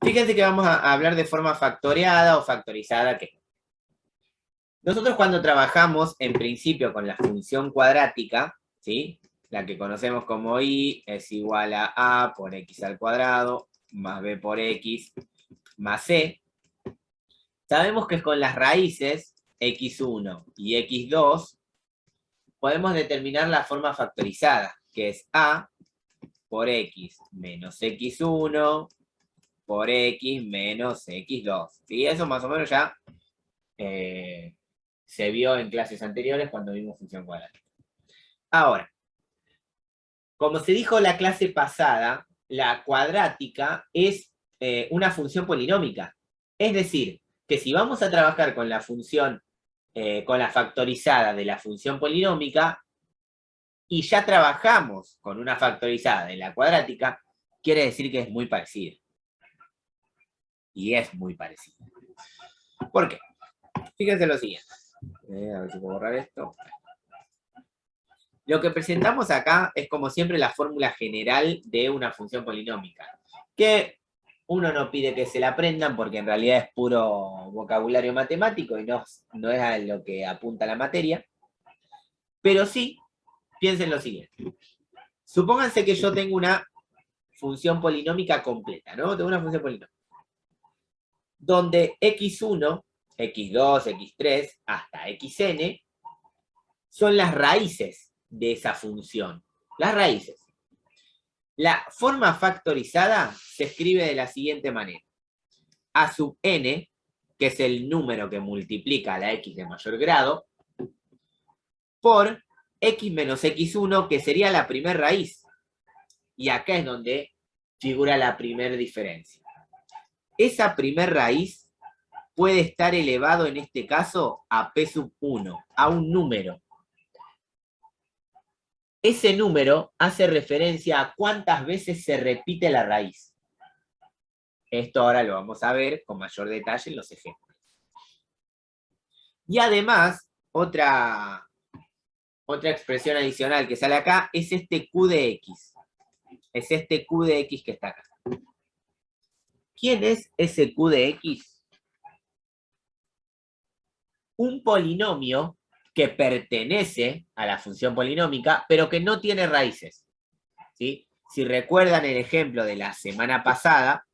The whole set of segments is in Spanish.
Fíjense que vamos a hablar de forma factoriada o factorizada. ¿Qué? Nosotros cuando trabajamos en principio con la función cuadrática, ¿sí? La que conocemos como y es igual a por x al cuadrado más b por x más c, sabemos que con las raíces x1 y x2 podemos determinar la forma factorizada, que es a por x menos x1 por x menos x2. ¿Sí? Eso más o menos ya se vio en clases anteriores cuando vimos función cuadrática. Ahora, como se dijo la clase pasada, la cuadrática es una función polinómica. Es decir, que si vamos a trabajar con la función, con la factorizada de la función polinómica, y ya trabajamos con una factorizada de la cuadrática, quiere decir que es muy parecida. Y es muy parecida. ¿Por qué? Fíjense lo siguiente. A ver si puedo borrar esto. Lo que presentamos acá es, como siempre, la fórmula general de una función polinómica, que uno no pide que se la aprendan porque en realidad es puro vocabulario matemático y no es a lo que apunta la materia. Pero sí, piensen lo siguiente. Supónganse que yo tengo una función polinómica completa, ¿no? Tengo una función polinómica donde x1, x2, x3, hasta xn son las raíces de esa función. Las raíces. La forma factorizada se escribe de la siguiente manera. A sub n, que es el número que multiplica a la x de mayor grado, por x menos x1, que sería la primera raíz. Y acá es donde figura la primera diferencia. Esa primera raíz puede estar elevado en este caso a p sub 1, a un número. Ese número hace referencia a cuántas veces se repite la raíz. Esto ahora lo vamos a ver con mayor detalle en los ejemplos. Y además, otra expresión adicional que sale acá es este Q de X. Es este Q de X que está acá. ¿Quién es ese Q de X? Un polinomio que pertenece a la función polinómica, pero que no tiene raíces. ¿Sí? Si recuerdan el ejemplo de la semana pasada,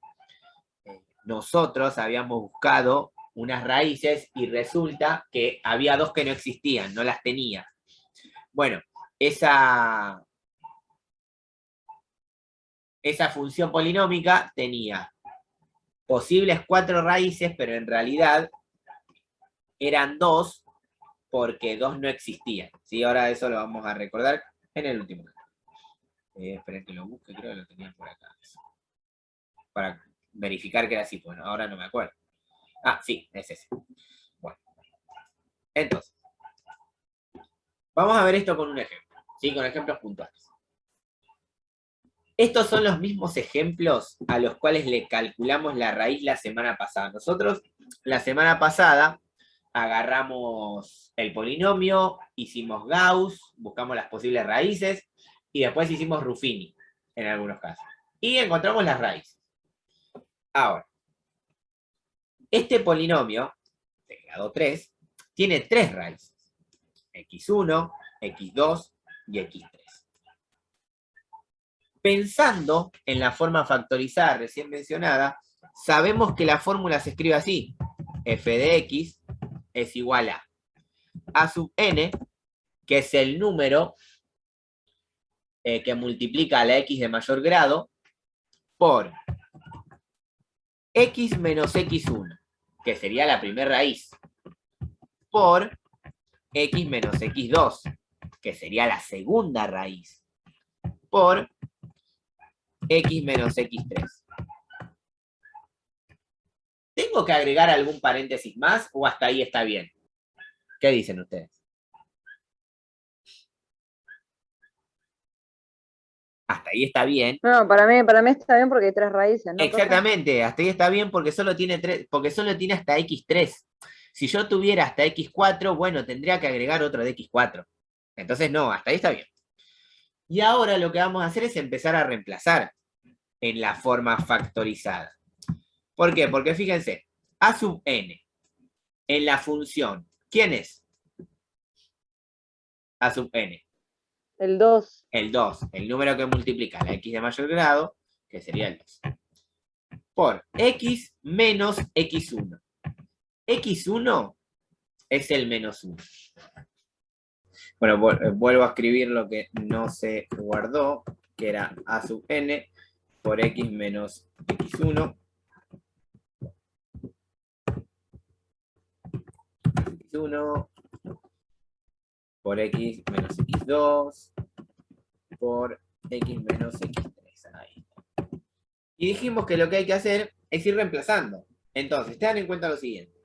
nosotros habíamos buscado unas raíces y resulta que había dos que no existían, no las tenía. Bueno, esa función polinómica tenía posibles 4 raíces, pero en realidad eran 2 porque 2 no existían. ¿Sí? Ahora eso lo vamos a recordar en el último. Esperen que lo busque, creo que lo tenía por acá. Para verificar que era así. Bueno, ahora no me acuerdo. Ah, sí, es ese. Bueno. Entonces, vamos a ver esto con un ejemplo. ¿Sí? Con ejemplos puntuales. Estos son los mismos ejemplos a los cuales le calculamos la raíz la semana pasada. Nosotros, la semana pasada, agarramos el polinomio, hicimos Gauss, buscamos las posibles raíces, y después hicimos Ruffini, en algunos casos. Y encontramos las raíces. Ahora, este polinomio, de grado 3, tiene 3 raíces. x1, x2 y x3. Pensando en la forma factorizada recién mencionada, sabemos que la fórmula se escribe así. F de x es igual a sub n, que es el número que multiplica a la x de mayor grado, por x menos x1, que sería la primera raíz, por x menos x2, que sería la segunda raíz, por x menos x3. ¿Tengo que agregar algún paréntesis más o hasta ahí está bien? ¿Qué dicen ustedes? Hasta ahí está bien. No, para mí está bien porque hay 3 raíces, ¿no? Exactamente, hasta ahí está bien porque solo tiene hasta x3. Si yo tuviera hasta x4, bueno, tendría que agregar otro de x4. Entonces no, hasta ahí está bien. Y ahora lo que vamos a hacer es empezar a reemplazar en la forma factorizada. ¿Por qué? Porque fíjense, a sub n en la función, ¿quién es? A sub n. El 2. El 2, el número que multiplica la x de mayor grado, que sería el 2, por x menos x1. x1 es el menos 1. Bueno, vuelvo a escribir lo que no se guardó, que era a sub n por x menos x1. x1 por x menos x2 por x menos x3. Ahí. Y dijimos que lo que hay que hacer es ir reemplazando. Entonces, tengan en cuenta lo siguiente.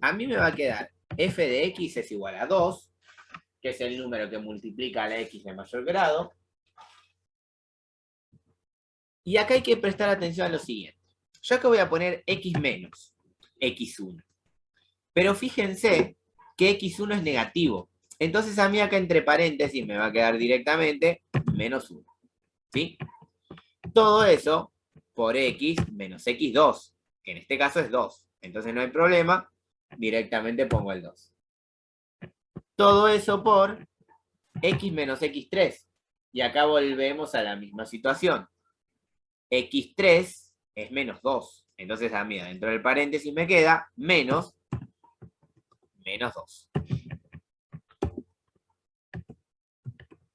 A mí me va a quedar f de x es igual a 2, que es el número que multiplica la x de mayor grado. Y acá hay que prestar atención a lo siguiente. Yo acá voy a poner x menos x1. Pero fíjense que x1 es negativo. Entonces a mí acá entre paréntesis me va a quedar directamente menos 1. ¿Sí? Todo eso por x menos x2, que en este caso es 2. Entonces no hay problema, directamente pongo el 2. Todo eso por x menos x3. Y acá volvemos a la misma situación. x3 es menos 2. Entonces a mí dentro del paréntesis me queda menos 2.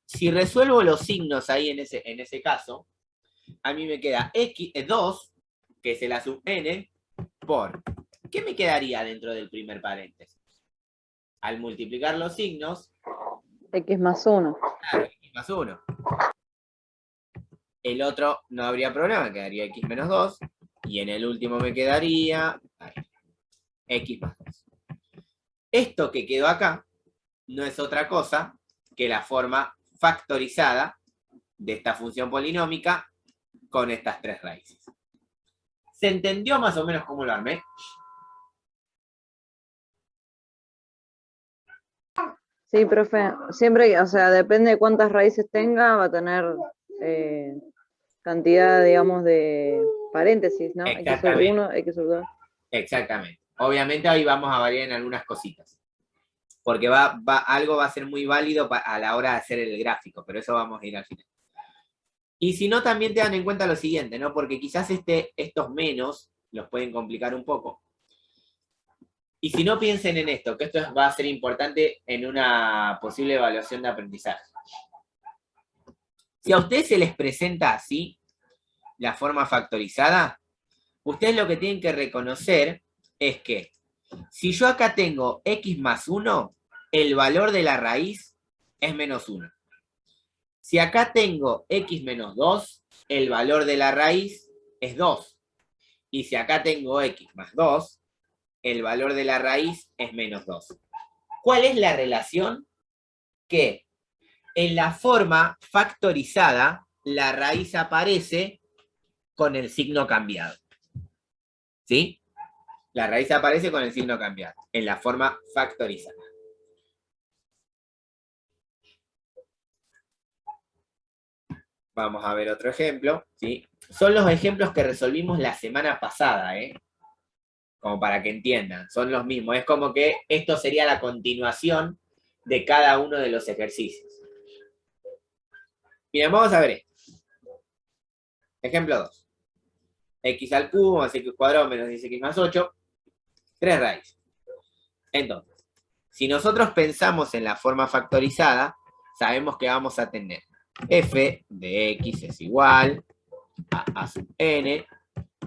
Si resuelvo los signos ahí en ese caso, a mí me queda 2, que es el a sub n, por... ¿Qué me quedaría dentro del primer paréntesis? Al multiplicar los signos... X más 1. Claro, x más 1. El otro no habría problema, quedaría x menos 2. Y en el último me quedaría... ahí, x más 2. Esto que quedó acá no es otra cosa que la forma factorizada de esta función polinómica con estas tres raíces. ¿Se entendió más o menos cómo lo armé? Sí, profe. Siempre, o sea, depende de cuántas raíces tenga, va a tener cantidad, digamos, de paréntesis, ¿no? X sub 1, X sub 2. Exactamente. Obviamente ahí vamos a variar en algunas cositas. Porque algo va a ser muy válido a la hora de hacer el gráfico, pero eso vamos a ir al final. Y si no, también tengan en cuenta lo siguiente, ¿no? Porque quizás estos menos los pueden complicar un poco. Y si no, piensen en esto, que esto va a ser importante en una posible evaluación de aprendizaje. Si a ustedes se les presenta así, la forma factorizada, ustedes lo que tienen que reconocer es que si yo acá tengo x más 1, el valor de la raíz es menos 1. Si acá tengo x menos 2, el valor de la raíz es 2. Y si acá tengo x más 2, el valor de la raíz es menos 2. ¿Cuál es la relación? Que en la forma factorizada, la raíz aparece con el signo cambiado. ¿Sí? La raíz aparece con el signo cambiado, en la forma factorizada. Vamos a ver otro ejemplo, ¿sí? Son los ejemplos que resolvimos la semana pasada, como para que entiendan, son los mismos. Es como que esto sería la continuación de cada uno de los ejercicios. Bien, vamos a ver esto. Ejemplo 2. X al cubo más x cuadrado menos 10x más 8, 3 raíces. Entonces, si nosotros pensamos en la forma factorizada, sabemos que vamos a tener f de x es igual a sub n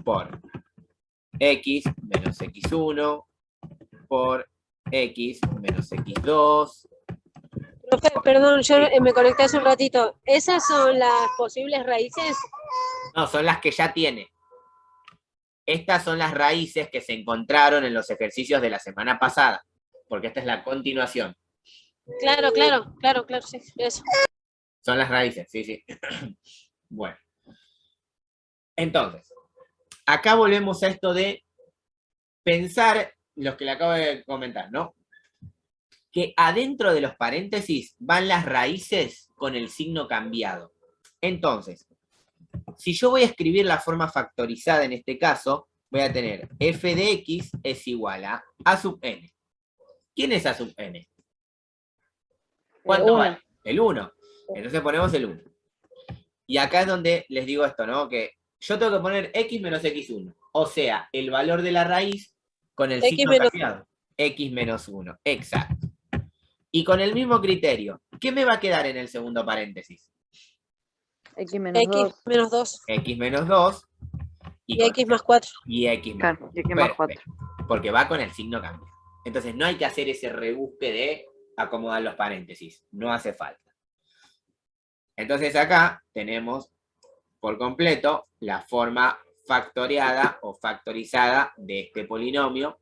por x menos x1 por x menos x2. Profe, perdón, yo me conecté hace un ratito. ¿Esas son las posibles raíces? No, son las que ya tiene. Estas son las raíces que se encontraron en los ejercicios de la semana pasada, porque esta es la continuación. Claro, sí, eso. Son las raíces, sí. Bueno. Entonces, acá volvemos a esto de pensar, los que le acabo de comentar, ¿no? Que adentro de los paréntesis van las raíces con el signo cambiado. Entonces, si yo voy a escribir la forma factorizada en este caso, voy a tener f de x es igual a sub n. ¿Quién es a sub n? ¿Cuánto uno. vale? El 1. Entonces ponemos el 1. Y acá es donde les digo esto, ¿no? Que yo tengo que poner x menos x1. O sea, el valor de la raíz con el X signo menos- cambiado. X menos 1. Exacto. Y con el mismo criterio, ¿qué me va a quedar en el segundo paréntesis? X menos X 2. menos 2 X menos 2. y con X más 4. y x más Claro, y X más 4. Perfecto. Porque va con el signo cambiado. Entonces no hay que hacer ese rebusque de acomodar los paréntesis. No hace falta. Entonces acá tenemos por completo la forma factoriada o factorizada de este polinomio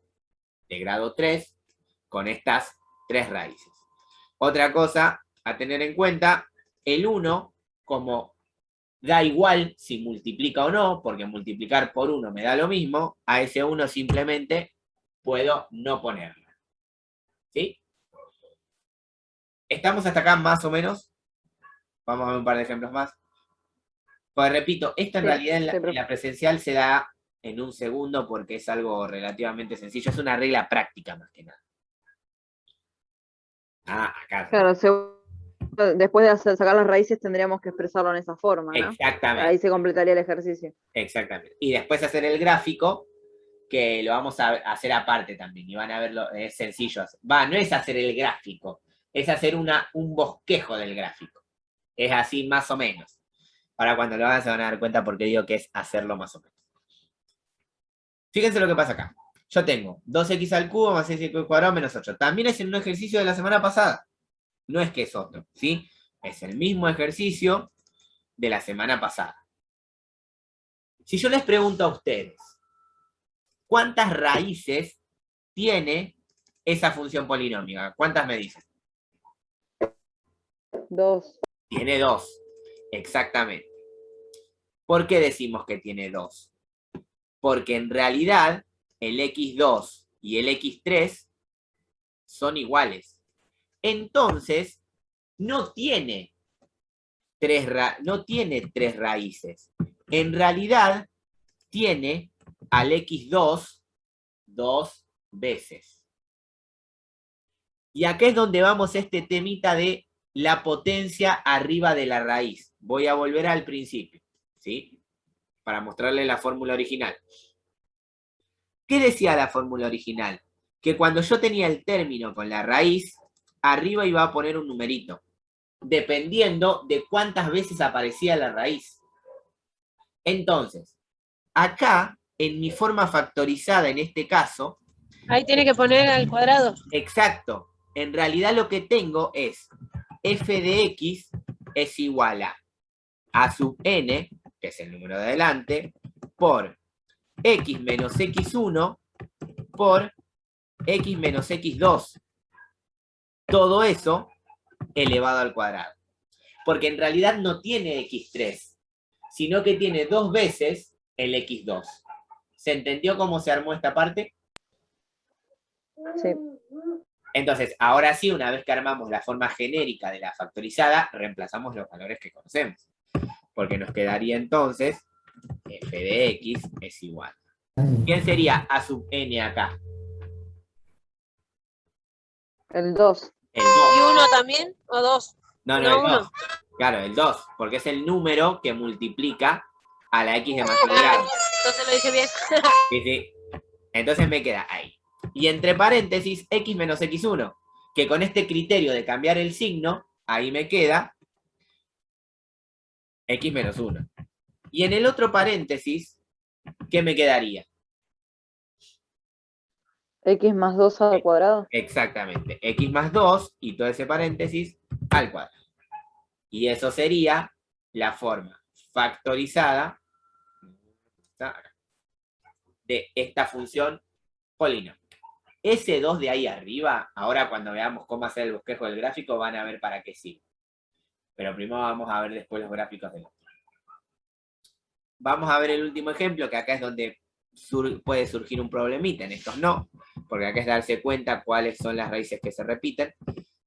de grado 3 con estas 3 raíces. Otra cosa a tener en cuenta, el 1, como da igual si multiplica o no, porque multiplicar por 1 me da lo mismo, a ese 1 simplemente puedo no ponerlo. ¿Sí? ¿Estamos hasta acá más o menos? Vamos a ver un par de ejemplos más. Pues repito, esto en Sí, realidad sí, en profe. la presencial se da en un segundo porque es algo relativamente sencillo. Es una regla práctica más que nada. Ah, acá. Claro, después de sacar las raíces tendríamos que expresarlo en esa forma, ¿no? Exactamente. Ahí se completaría el ejercicio. Exactamente. Y después hacer el gráfico, que lo vamos a hacer aparte también. Y van a verlo, es sencillo. No es hacer el gráfico, es hacer un bosquejo del gráfico. Es así más o menos. Ahora cuando lo hagan se van a dar cuenta porque digo que es hacerlo más o menos. Fíjense lo que pasa acá. Yo tengo 2x al cubo más 6x al cuadrado menos 8. También es en un ejercicio de la semana pasada. No es que es otro, ¿sí? Es el mismo ejercicio de la semana pasada. Si yo les pregunto a ustedes, ¿cuántas raíces tiene esa función polinómica? ¿Cuántas me dicen? 2. Tiene 2. Exactamente. ¿Por qué decimos que tiene 2? Porque en realidad el x2 y el x3 son iguales. Entonces, no tiene tres raíces. En realidad, tiene al x2 2 veces. Y acá es donde vamos a este temita de la potencia arriba de la raíz. Voy a volver al principio, ¿sí? Para mostrarle la fórmula original. ¿Qué decía la fórmula original? Que cuando yo tenía el término con la raíz, arriba iba a poner un numerito, dependiendo de cuántas veces aparecía la raíz. Entonces, acá, en mi forma factorizada, en este caso, Ahí tiene que poner al cuadrado. exacto, en realidad lo que tengo es f de x es igual a sub n, que es el número de adelante, por x menos x1 por x menos x2. Todo eso elevado al cuadrado. Porque en realidad no tiene x3, sino que tiene 2 veces el x2. ¿Se entendió cómo se armó esta parte? Sí. Entonces, ahora sí, una vez que armamos la forma genérica de la factorizada, reemplazamos los valores que conocemos. Porque nos quedaría entonces f de x es igual. ¿Quién sería a sub n acá? El 2. El ¿Y 2. 1 también? ¿O 2? No, No, el 2. uno. Claro, el 2, porque es el número que multiplica a la x de mayor grado. Entonces lo dije bien. Sí, sí. Entonces me queda ahí. Y entre paréntesis, x menos x1, que con este criterio de cambiar el signo, ahí me queda x menos 1. Y en el otro paréntesis, ¿qué me quedaría? X más 2 al cuadrado. Exactamente, x más 2 y todo ese paréntesis al cuadrado. Y eso sería la forma factorizada de esta función polinomio. Ese 2 de ahí arriba, ahora cuando veamos cómo hacer el bosquejo del gráfico, van a ver para qué sirve. Pero primero vamos a ver después los gráficos del otro. Vamos a ver el último ejemplo, que acá es donde puede surgir un problemita, en estos no, porque acá es darse cuenta cuáles son las raíces que se repiten.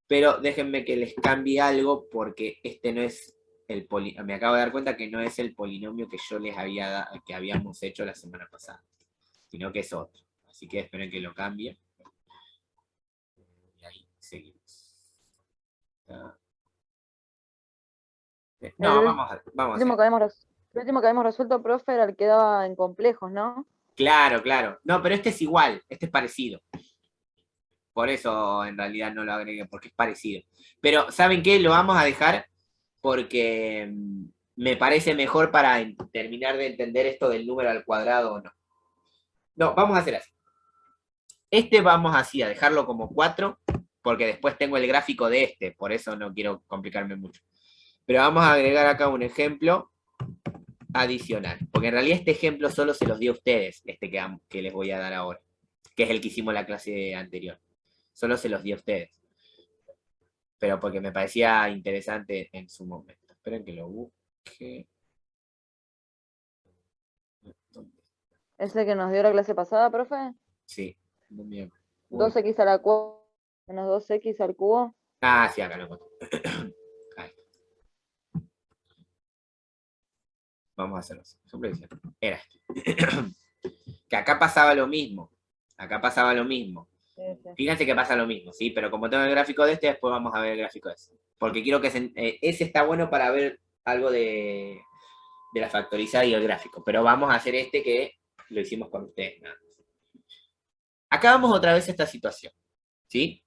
Pero déjenme que les cambie algo, porque este no es el me acabo de dar cuenta que no es el polinomio que yo les había dado, que habíamos hecho la semana pasada. sino que es otro. Así que esperen que lo cambie. Y ahí seguimos. No, El vamos a último hacer. que el último que habíamos resuelto, profe, era el que daba en complejos, ¿no? Claro, claro. No, pero este es igual, este es parecido. Por eso en realidad no lo agregué, porque es parecido. Pero, ¿saben qué? Lo vamos a dejar porque me parece mejor para terminar de entender esto del número al cuadrado o no. No, vamos a hacer así. Este vamos así a dejarlo como 4, porque después tengo el gráfico de este, por eso no quiero complicarme mucho. Pero vamos a agregar acá un ejemplo adicional, porque en realidad este ejemplo solo se los di a ustedes, este que les voy a dar ahora, que es el que hicimos la clase anterior. Solo se los di a ustedes. Pero porque me parecía interesante en su momento. Esperen que lo busque. Ese que nos dio la clase pasada, profe. Sí, no me acuerdo. 2x a la cuadrada menos 2x al cubo. Ah, sí, acá lo encontré. Ahí está. Vamos a hacerlo así. Era este. Que acá pasaba lo mismo. Acá pasaba lo mismo. Fíjense que pasa lo mismo, ¿sí? Pero como tengo el gráfico de este, después vamos a ver el gráfico de ese. Porque quiero que ese está bueno para ver algo de la factorizada y el gráfico. Pero vamos a hacer este que lo hicimos con ustedes. Nada más. Acá vamos otra vez a esta situación, ¿sí?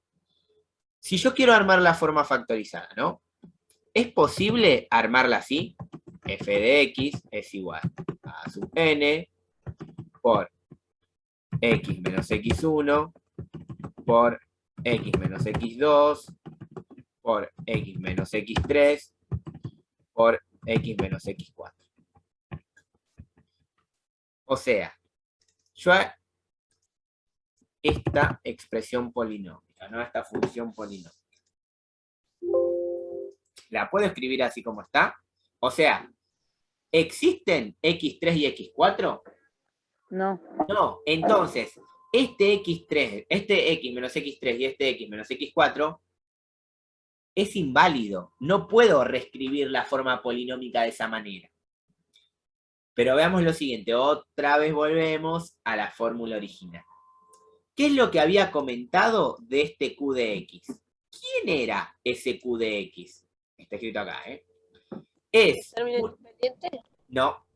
Si yo quiero armar la forma factorizada, ¿no? ¿Es posible armarla así? F de x es igual a sub n por x menos x1 por x menos x2 por x menos x3 por x menos x4. O sea, yo esta expresión polinómica, ¿no? Esta función polinómica. ¿La puedo escribir así como está? O sea, ¿existen x3 y x4? No. No, entonces, este x3, este x menos x3 y este x menos x4 es inválido. No puedo reescribir la forma polinómica de esa manera. Pero veamos lo siguiente, otra vez volvemos a la fórmula original. ¿Qué es lo que había comentado de este q de x? ¿Quién era ese q de x? Está escrito acá, ¿eh? ¿Término independiente? No,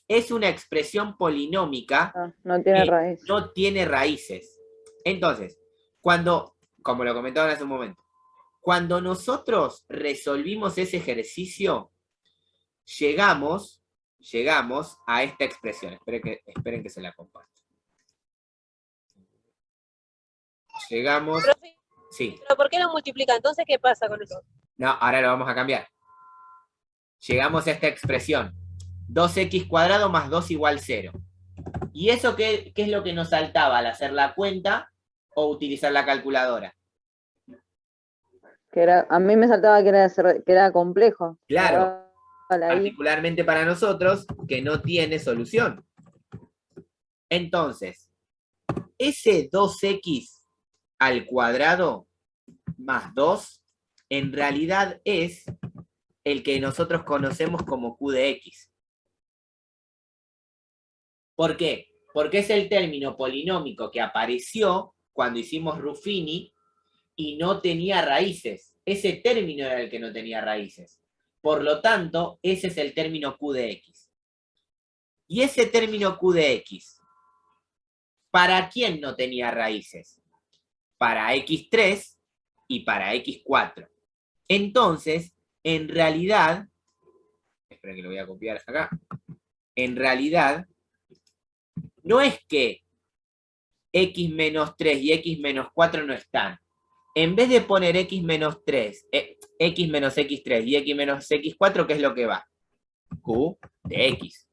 es una expresión polinómica No tiene que raíz. no tiene raíces. Entonces, como lo comentaban hace un momento, cuando nosotros resolvimos ese ejercicio, llegamos a esta expresión. Esperen que se la comparto. Llegamos. Profe, Sí. ¿pero por qué lo multiplica? Entonces, ¿qué pasa con eso? No, ahora lo vamos a cambiar. Llegamos a esta expresión. 2x cuadrado más 2 igual 0. ¿Y eso qué es lo que nos saltaba al hacer la cuenta o utilizar la calculadora? A mí me saltaba que era complejo. Claro, particularmente para nosotros, que no tiene solución. Entonces, ese 2x al cuadrado más 2, en realidad es el que nosotros conocemos como q de x. ¿Por qué? Porque es el término polinómico que apareció cuando hicimos Ruffini y no tenía raíces. Ese término era el que no tenía raíces. Por lo tanto, ese es el término q de x. Y ese término q de x, ¿para quién no tenía raíces? Para x3 y para x4. Entonces, en realidad, espera que lo voy a copiar acá, en realidad, no es que x menos 3 y x menos 4 no están. En vez de poner x menos 3, x menos x3 y x menos x4, ¿qué es lo que va? Q de x.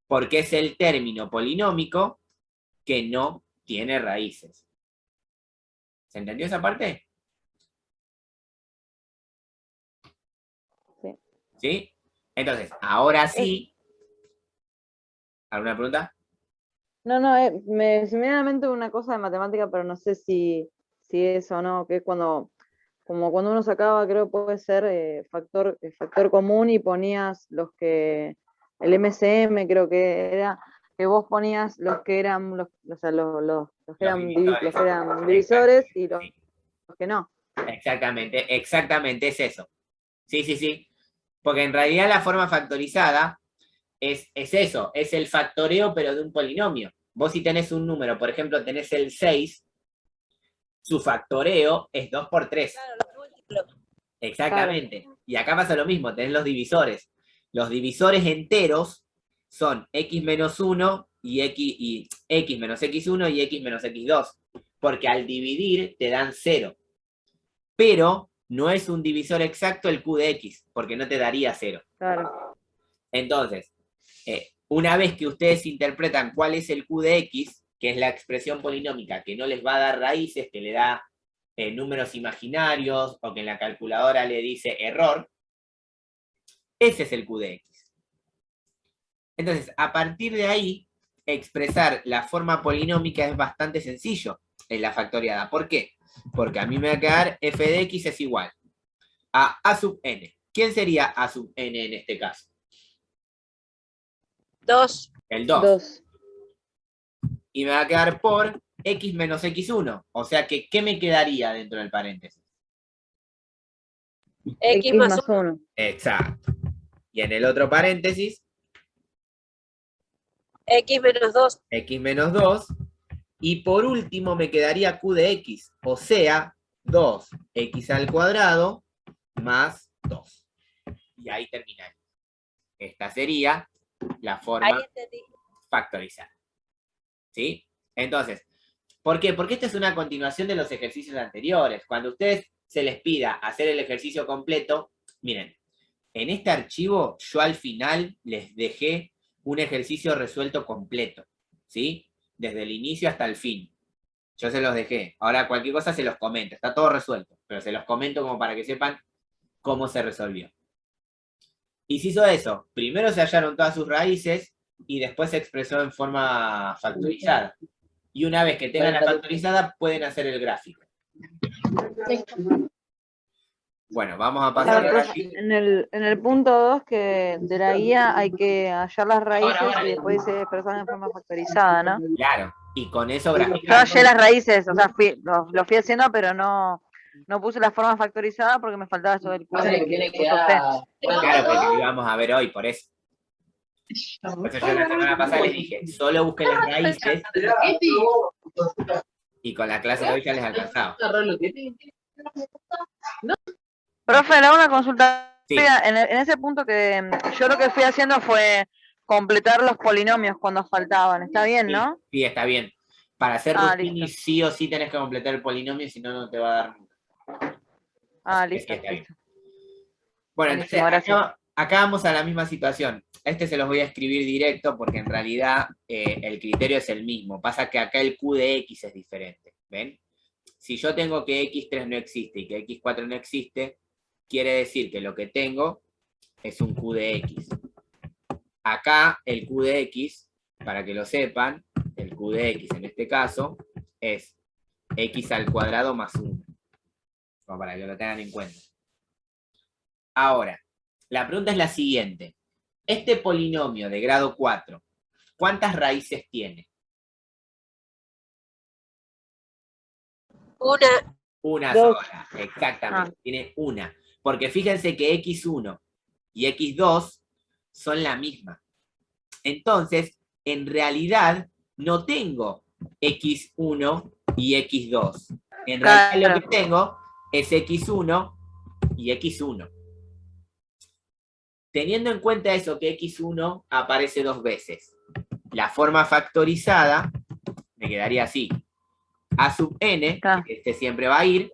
Porque es el término polinómico que no tiene raíces. ¿Se entendió esa parte? Sí. ¿Sí? Entonces, ahora sí. ¿Alguna pregunta? No, se me viene a la mente una cosa de matemática, pero no sé si es o no, que es como cuando uno sacaba, creo que puede ser factor común y ponías el MCM, creo que era, que vos ponías los que eran los que eran divisores. divisores y Sí. los que no. Exactamente, es eso. Sí. Porque en realidad la forma factorizada es eso, es el factoreo pero de un polinomio. Vos si tenés un número, por ejemplo, tenés el 6, su factoreo es 2 por 3. Claro, los múltiplos. Exactamente. Claro. Y acá pasa lo mismo, tenés los divisores. Los divisores enteros son x menos 1 y x menos x1 y x menos x2. Porque al dividir te dan 0. Pero no es un divisor exacto el q de x, porque no te daría 0. Claro. Entonces, una vez que ustedes interpretan cuál es el q de x, que es la expresión polinómica que no les va a dar raíces, que le da números imaginarios, o que en la calculadora le dice error, ese es el q de x. Entonces, a partir de ahí, expresar la forma polinómica es bastante sencillo en la factoriada. ¿Por qué? Porque a mí me va a quedar f de x es igual a sub n. ¿Quién sería a sub n en este caso? 2. El 2. Y me va a quedar por x menos x1. O sea que, ¿qué me quedaría dentro del paréntesis? X más 1. Exacto. Y en el otro paréntesis, X menos 2. X menos 2. Y por último me quedaría q de x. O sea, 2x al cuadrado más 2. Y ahí terminaría. Esta sería la forma factorizada. ¿Sí? Entonces, ¿por qué? Porque esta es una continuación de los ejercicios anteriores. Cuando a ustedes se les pida hacer el ejercicio completo, miren, en este archivo yo al final les dejé un ejercicio resuelto completo, ¿sí? Desde el inicio hasta el fin. Yo se los dejé. Ahora cualquier cosa se los comento. Está todo resuelto, pero se los comento como para que sepan cómo se resolvió. Y se hizo eso. Primero se hallaron todas sus raíces y después se expresó en forma factorizada. Y una vez que tengan la factorizada, pueden hacer el gráfico. Bueno, vamos a pasar claro, en el punto 2 que de la guía hay que hallar las raíces y después se expresan en forma factorizada, ¿no? Claro, y con eso graficar. Yo hallé las raíces, o sea, lo fui haciendo, pero no puse la forma factorizada porque me faltaba eso del curso. Claro, porque lo íbamos a ver hoy, por eso. Por eso yo la semana pasada les dije, solo busquen las raíces y con la clase de hoy ya les alcanzaba. Profe, le hago una consulta. Sí. En ese punto que yo lo que fui haciendo fue completar los polinomios cuando faltaban. ¿Está bien, no? Sí, está bien. Para hacer Ruffini sí o sí tenés que completar el polinomio, si no, no te va a dar nunca. Listo. Está bien. Bueno, entonces acá vamos a la misma situación. Este se los voy a escribir directo porque en realidad el criterio es el mismo. Pasa que acá el q de x es diferente. ¿Ven? Si yo tengo que x3 no existe y que x4 no existe, quiere decir que lo que tengo es un q de x. Acá el q de x, para que lo sepan, el q de x en este caso es x al cuadrado más 1. Como para que lo tengan en cuenta. Ahora, la pregunta es la siguiente. Este polinomio de grado 4, ¿cuántas raíces tiene? Una sola, exactamente. Tiene una. Porque fíjense que x1 y x2 son la misma. Entonces, en realidad, no tengo x1 y x2. En realidad lo que tengo es x1 y x1. Teniendo en cuenta eso, que x1 aparece 2 veces, la forma factorizada me quedaría así. A sub n, que este siempre va a ir,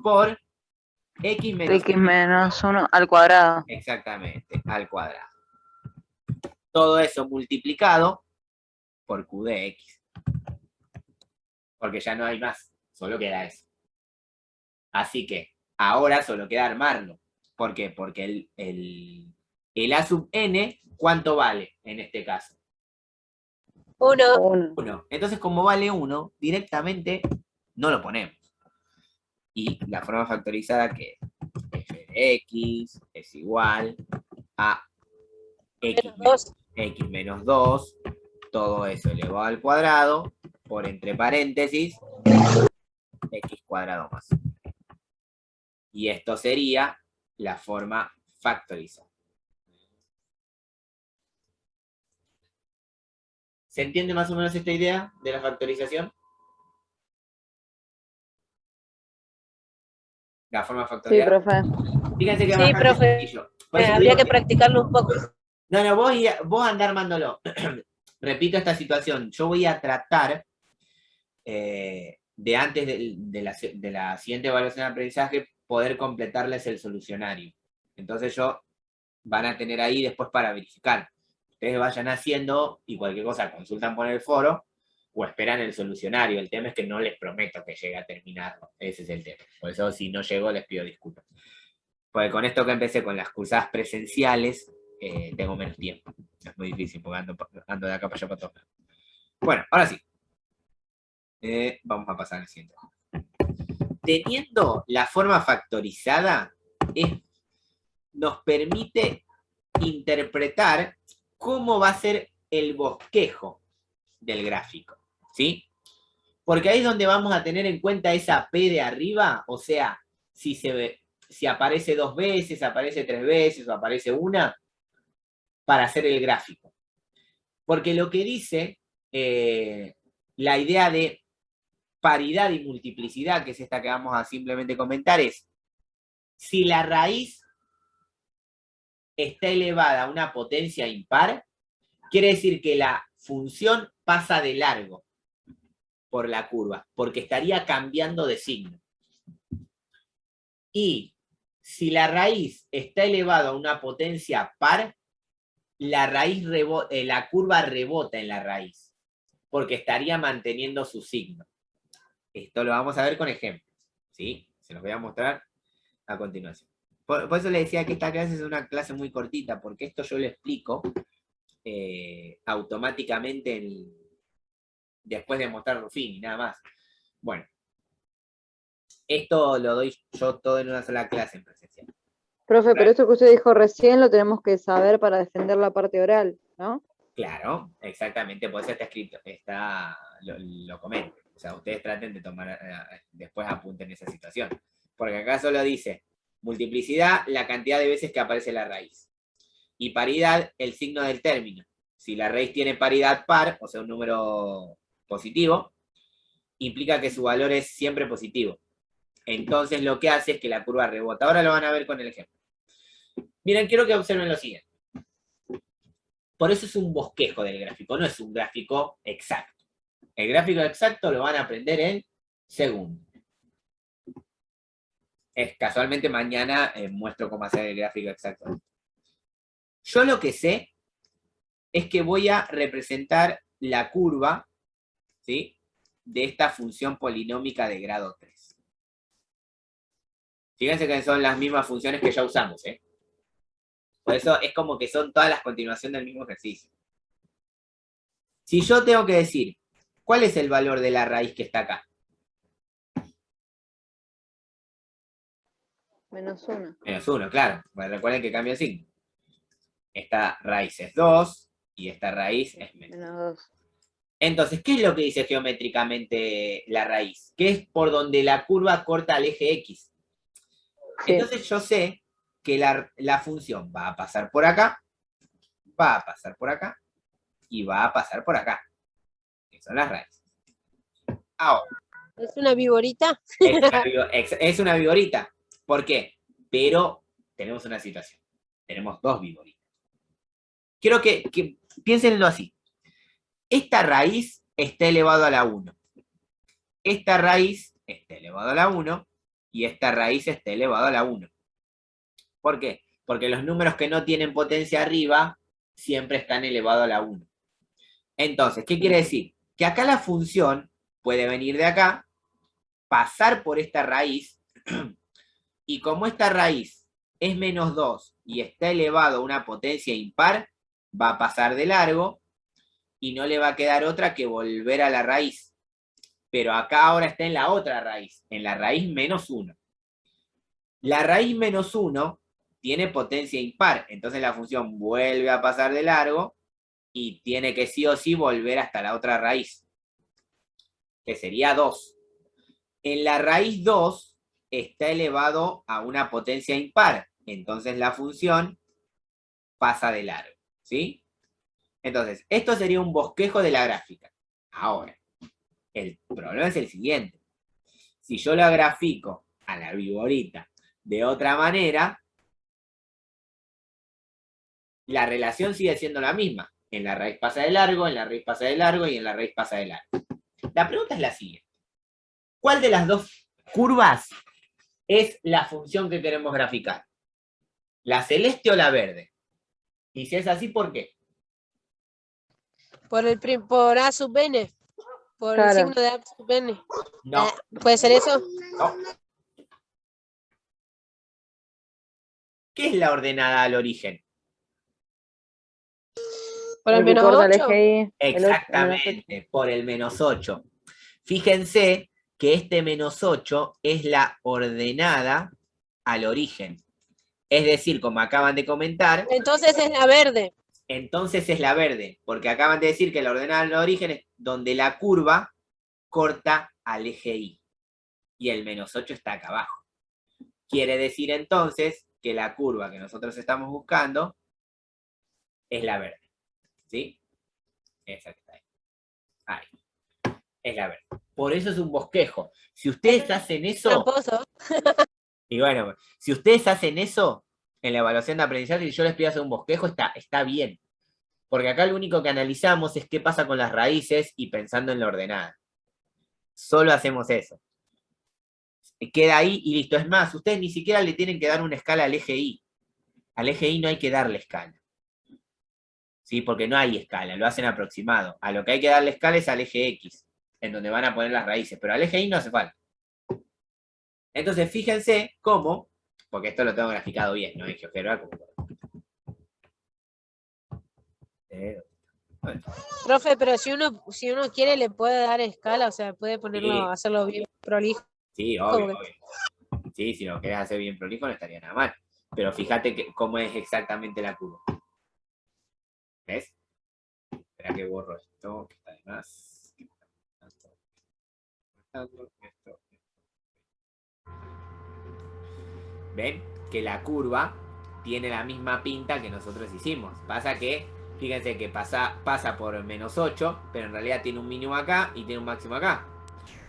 por x menos 1 al cuadrado. Exactamente, al cuadrado. Todo eso multiplicado por q de x. Porque ya no hay más, solo queda eso. Así que ahora solo queda armarlo. ¿Por qué? Porque el a sub n, ¿cuánto vale en este caso? 1. Entonces, como vale 1, directamente no lo ponemos. Y la forma factorizada que f de x es igual a x menos 2 todo eso elevado al cuadrado por entre paréntesis x cuadrado más 1. Y esto sería la forma factorizada. ¿Se entiende más o menos esta idea de la factorización? La forma Sí, factorial. profe. Fíjense que es Sí, bastante profe. sencillo. Por eso Habría digo que practicarlo un poco. No, vos andá armándolo. Repito esta situación. Yo voy a tratar de antes de la siguiente evaluación de aprendizaje poder completarles el solucionario. Entonces van a tener ahí después para verificar. Ustedes vayan haciendo y cualquier cosa consultan por el foro o esperan el solucionario. El tema es que no les prometo que llegue a terminarlo. Ese es el tema. Por eso si no llego les pido disculpas. Porque con esto que empecé con las cursadas presenciales, tengo menos tiempo. Es muy difícil porque ando de acá para allá para todos. Bueno, ahora sí. Vamos a pasar al siguiente. Teniendo la forma factorizada, nos permite interpretar cómo va a ser el bosquejo del gráfico, ¿sí? Porque ahí es donde vamos a tener en cuenta esa P de arriba, o sea, si aparece 2 veces, aparece 3 veces o aparece una, para hacer el gráfico. Porque lo que dice la idea de paridad y multiplicidad, que es esta que vamos a simplemente comentar, es si la raíz está elevada a una potencia impar, quiere decir que la función pasa de largo por la curva, porque estaría cambiando de signo. Y si la raíz está elevada a una potencia par, la curva rebota en la raíz, porque estaría manteniendo su signo. Esto lo vamos a ver con ejemplos, ¿sí? Se los voy a mostrar a continuación. Por eso le decía que esta clase es una clase muy cortita, porque esto yo lo explico automáticamente después de mostrar Ruffini, nada más. Bueno, esto lo doy yo todo en una sola clase en presencial. Profe, pero esto que usted dijo recién lo tenemos que saber para defender la parte oral, ¿no? Claro, exactamente, por eso está escrito, lo comento. O sea, ustedes traten de tomar, después apunten esa situación. Porque acá solo dice, multiplicidad, la cantidad de veces que aparece la raíz. Y paridad, el signo del término. Si la raíz tiene paridad par, o sea, un número positivo, implica que su valor es siempre positivo. Entonces lo que hace es que la curva rebota. Ahora lo van a ver con el ejemplo. Miren, quiero que observen lo siguiente. Por eso es un bosquejo del gráfico, no es un gráfico exacto. El gráfico exacto lo van a aprender en segundo. Casualmente mañana muestro cómo hacer el gráfico exacto. Yo lo que sé es que voy a representar la curva, ¿sí?, de esta función polinómica de grado 3. Fíjense que son las mismas funciones que ya usamos, ¿eh? Por eso es como que son todas las continuaciones del mismo ejercicio. Si yo tengo que decir, ¿cuál es el valor de la raíz que está acá? -1. -1, claro. Bueno, recuerden que cambia el signo. Esta raíz es 2 y esta raíz es -2. -2. Entonces, ¿qué es lo que dice geométricamente la raíz? Que es por donde la curva corta al eje X. Sí. Entonces yo sé que la función va a pasar por acá, va a pasar por acá y va a pasar por acá. Que son las raíces. Ahora. ¿Es una viborita? Es una viborita. ¿Por qué? Pero tenemos una situación. Tenemos 2 viboritas. Quiero que piénsenlo así. Esta raíz está elevado a la 1. Esta raíz está elevado a la 1 y esta raíz está elevado a la 1. ¿Por qué? Porque los números que no tienen potencia arriba siempre están elevados a la 1. Entonces, ¿qué quiere decir? Que acá la función puede venir de acá, pasar por esta raíz, y como esta raíz es -2 y está elevado a una potencia impar, va a pasar de largo y no le va a quedar otra que volver a la raíz. Pero acá ahora está en la otra raíz, en la raíz -1. La raíz -1 tiene potencia impar, entonces la función vuelve a pasar de largo y tiene que sí o sí volver hasta la otra raíz, que sería 2. En la raíz 2 está elevado a una potencia impar, entonces la función pasa de largo, ¿sí? Entonces, esto sería un bosquejo de la gráfica. Ahora, el problema es el siguiente. Si yo la grafico a la viborita de otra manera, la relación sigue siendo la misma. En la raíz pasa de largo, en la raíz pasa de largo y en la raíz pasa de largo. La pregunta es la siguiente. ¿Cuál de las dos curvas es la función que queremos graficar? ¿La celeste o la verde? Y si es así, ¿por qué? Por A sub n. Por el Claro. signo de A sub n. No, ¿Puede ser eso? no. ¿Qué es la ordenada al origen? Por el El que menos corta el 8. eje Y. Exactamente, por el -8. Fíjense que este -8 es la ordenada al origen. Es decir, como acaban de comentar, Entonces es la verde. entonces es la verde, porque acaban de decir que la ordenada al origen es donde la curva corta al eje Y. Y el -8 está acá abajo. Quiere decir entonces que la curva que nosotros estamos buscando es la verde. ¿Sí? Esa que está ahí. Ahí. Es la verde. Por eso es un bosquejo. Si ustedes hacen eso, Tramposo. y bueno, si ustedes hacen eso en la evaluación de aprendizaje y yo les pido hacer un bosquejo, está bien. Porque acá lo único que analizamos es qué pasa con las raíces y pensando en la ordenada. Solo hacemos eso. Queda ahí y listo. Es más, ustedes ni siquiera le tienen que dar una escala al eje Y. Al eje Y no hay que darle escala. ¿Sí? Porque no hay escala, lo hacen aproximado. A lo que hay que darle escala es al eje X, en donde van a poner las raíces, pero al eje Y no hace falta. Entonces, fíjense cómo, porque esto lo tengo graficado bien, ¿no? En GeoGebra, como... Profe, pero si uno quiere le puede dar escala, o sea, puede ponerlo, Sí. hacerlo bien prolijo. Sí, ¿Cómo obvio, que? obvio. Sí, si lo querés hacer bien prolijo no estaría nada mal. Pero fíjate cómo es exactamente la curva. ¿Ves? Espera que borro esto, que está de más. ¿Ven? Que la curva tiene la misma pinta que nosotros hicimos. Pasa que, fíjense que pasa por -8, pero en realidad tiene un mínimo acá y tiene un máximo acá.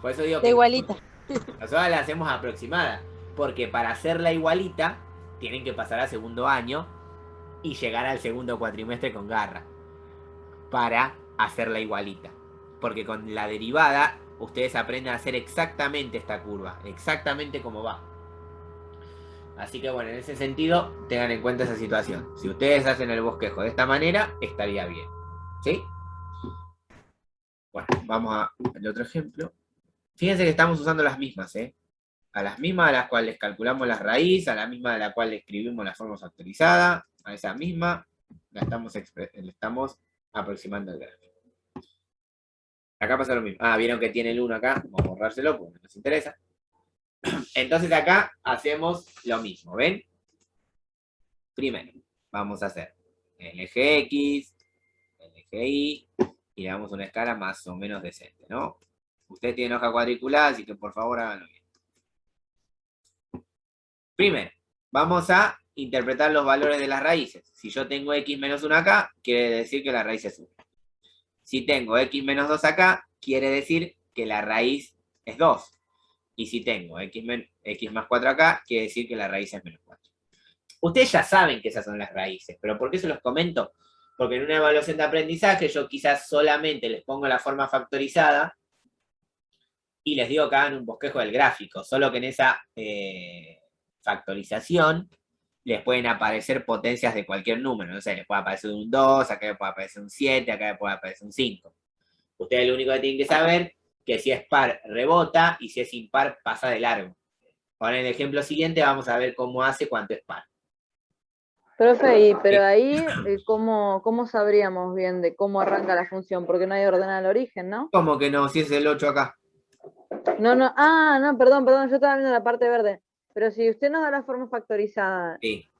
Por eso digo De que igualita. nosotros la hacemos aproximada. Porque para hacerla igualita, tienen que pasar a segundo año y llegar al segundo cuatrimestre con garra. Para hacerla igualita. Porque con la derivada, ustedes aprenden a hacer exactamente esta curva. Exactamente como va. Así que bueno, en ese sentido, tengan en cuenta esa situación. Si ustedes hacen el bosquejo de esta manera, estaría bien. ¿Sí? Bueno, vamos al otro ejemplo. Fíjense que estamos usando las mismas, ¿eh? A las mismas a las cuales calculamos la raíz, a la misma a la cual escribimos la forma factorizada, a esa misma la estamos aproximando al gráfico. Acá pasa lo mismo. Ah, vieron que tiene el 1 acá. Vamos a borrárselo porque no nos interesa. Entonces acá hacemos lo mismo, ¿ven? Primero, vamos a hacer el eje X, el eje Y, y le damos una escala más o menos decente, ¿no? Ustedes tienen hoja cuadriculada, así que por favor háganlo bien. Primero, vamos a interpretar los valores de las raíces. Si yo tengo X menos 1 acá, quiere decir que la raíz es 1. Si tengo X menos 2 acá, quiere decir que la raíz es 2. Y si tengo X más 4 acá, quiere decir que la raíz es menos 4. Ustedes ya saben que esas son las raíces, pero ¿por qué se los comento? Porque en una evaluación de aprendizaje yo quizás solamente les pongo la forma factorizada y les digo que hagan un bosquejo del gráfico, solo que en esa factorización les pueden aparecer potencias de cualquier número, no sé, les puede aparecer un 2, acá les puede aparecer un 7, acá les puede aparecer un 5. Ustedes lo único que tienen que saber que si es par rebota y si es impar pasa de largo. Ahora en el ejemplo siguiente vamos a ver cómo hace cuando es par. Profe, pero ahí, ¿cómo sabríamos bien de cómo arranca la función? Porque no hay ordenada al origen, ¿no? ¿Cómo que no? Si es el 8 acá. No, perdón, yo estaba viendo la parte verde. Pero si usted nos da la forma factorizada, Sí.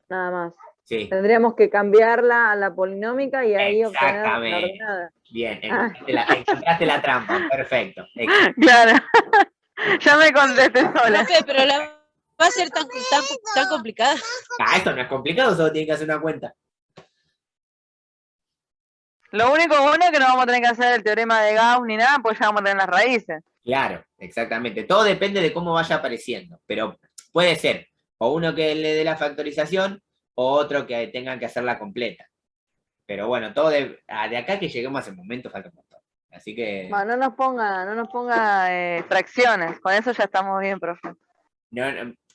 nada más. Sí, Tendríamos que cambiarla a la polinómica y ahí obtener la exactamente. ordenada. Bien, Ah. encontraste la trampa, perfecto. Excelente. Claro, ya me contesté sola. Profe, pero va a ser tan complicada. Ah, esto no es complicado, solo tienen que hacer una cuenta. Lo único bueno es que no vamos a tener que hacer el teorema de Gauss ni nada, pues ya vamos a tener las raíces. Claro, exactamente. Todo depende de cómo vaya apareciendo, pero puede ser o uno que le dé la factorización o otro que tengan que hacerla completa. Pero bueno, todo de acá que lleguemos a ese momento falta un montón. Así que Bueno, no nos ponga fracciones, con eso ya estamos bien, profe.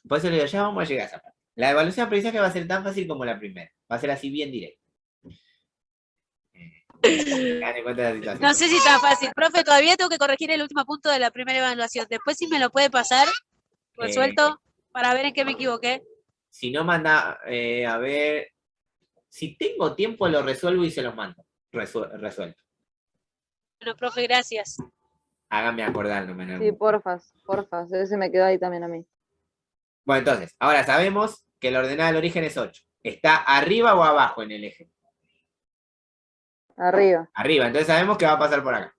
por eso le digo, ya vamos a llegar a esa parte. La evaluación de aprendizaje va a ser tan fácil como la primera. Va a ser así bien directo. Tengan en cuenta la situación. No sé si está fácil. Profe, todavía tengo que corregir el último punto de la primera evaluación. Después si me lo puede pasar resuelto para ver en qué me equivoqué. Si no manda, a ver, si tengo tiempo lo resuelvo y se los mando. Resuelto. Bueno, profe, gracias. Háganme acordar, no me Sí, porfas, ese me quedó ahí también a mí. Bueno, entonces, ahora sabemos que la ordenada del origen es 8. ¿Está arriba o abajo en el eje? Arriba. Arriba, entonces sabemos que va a pasar por acá.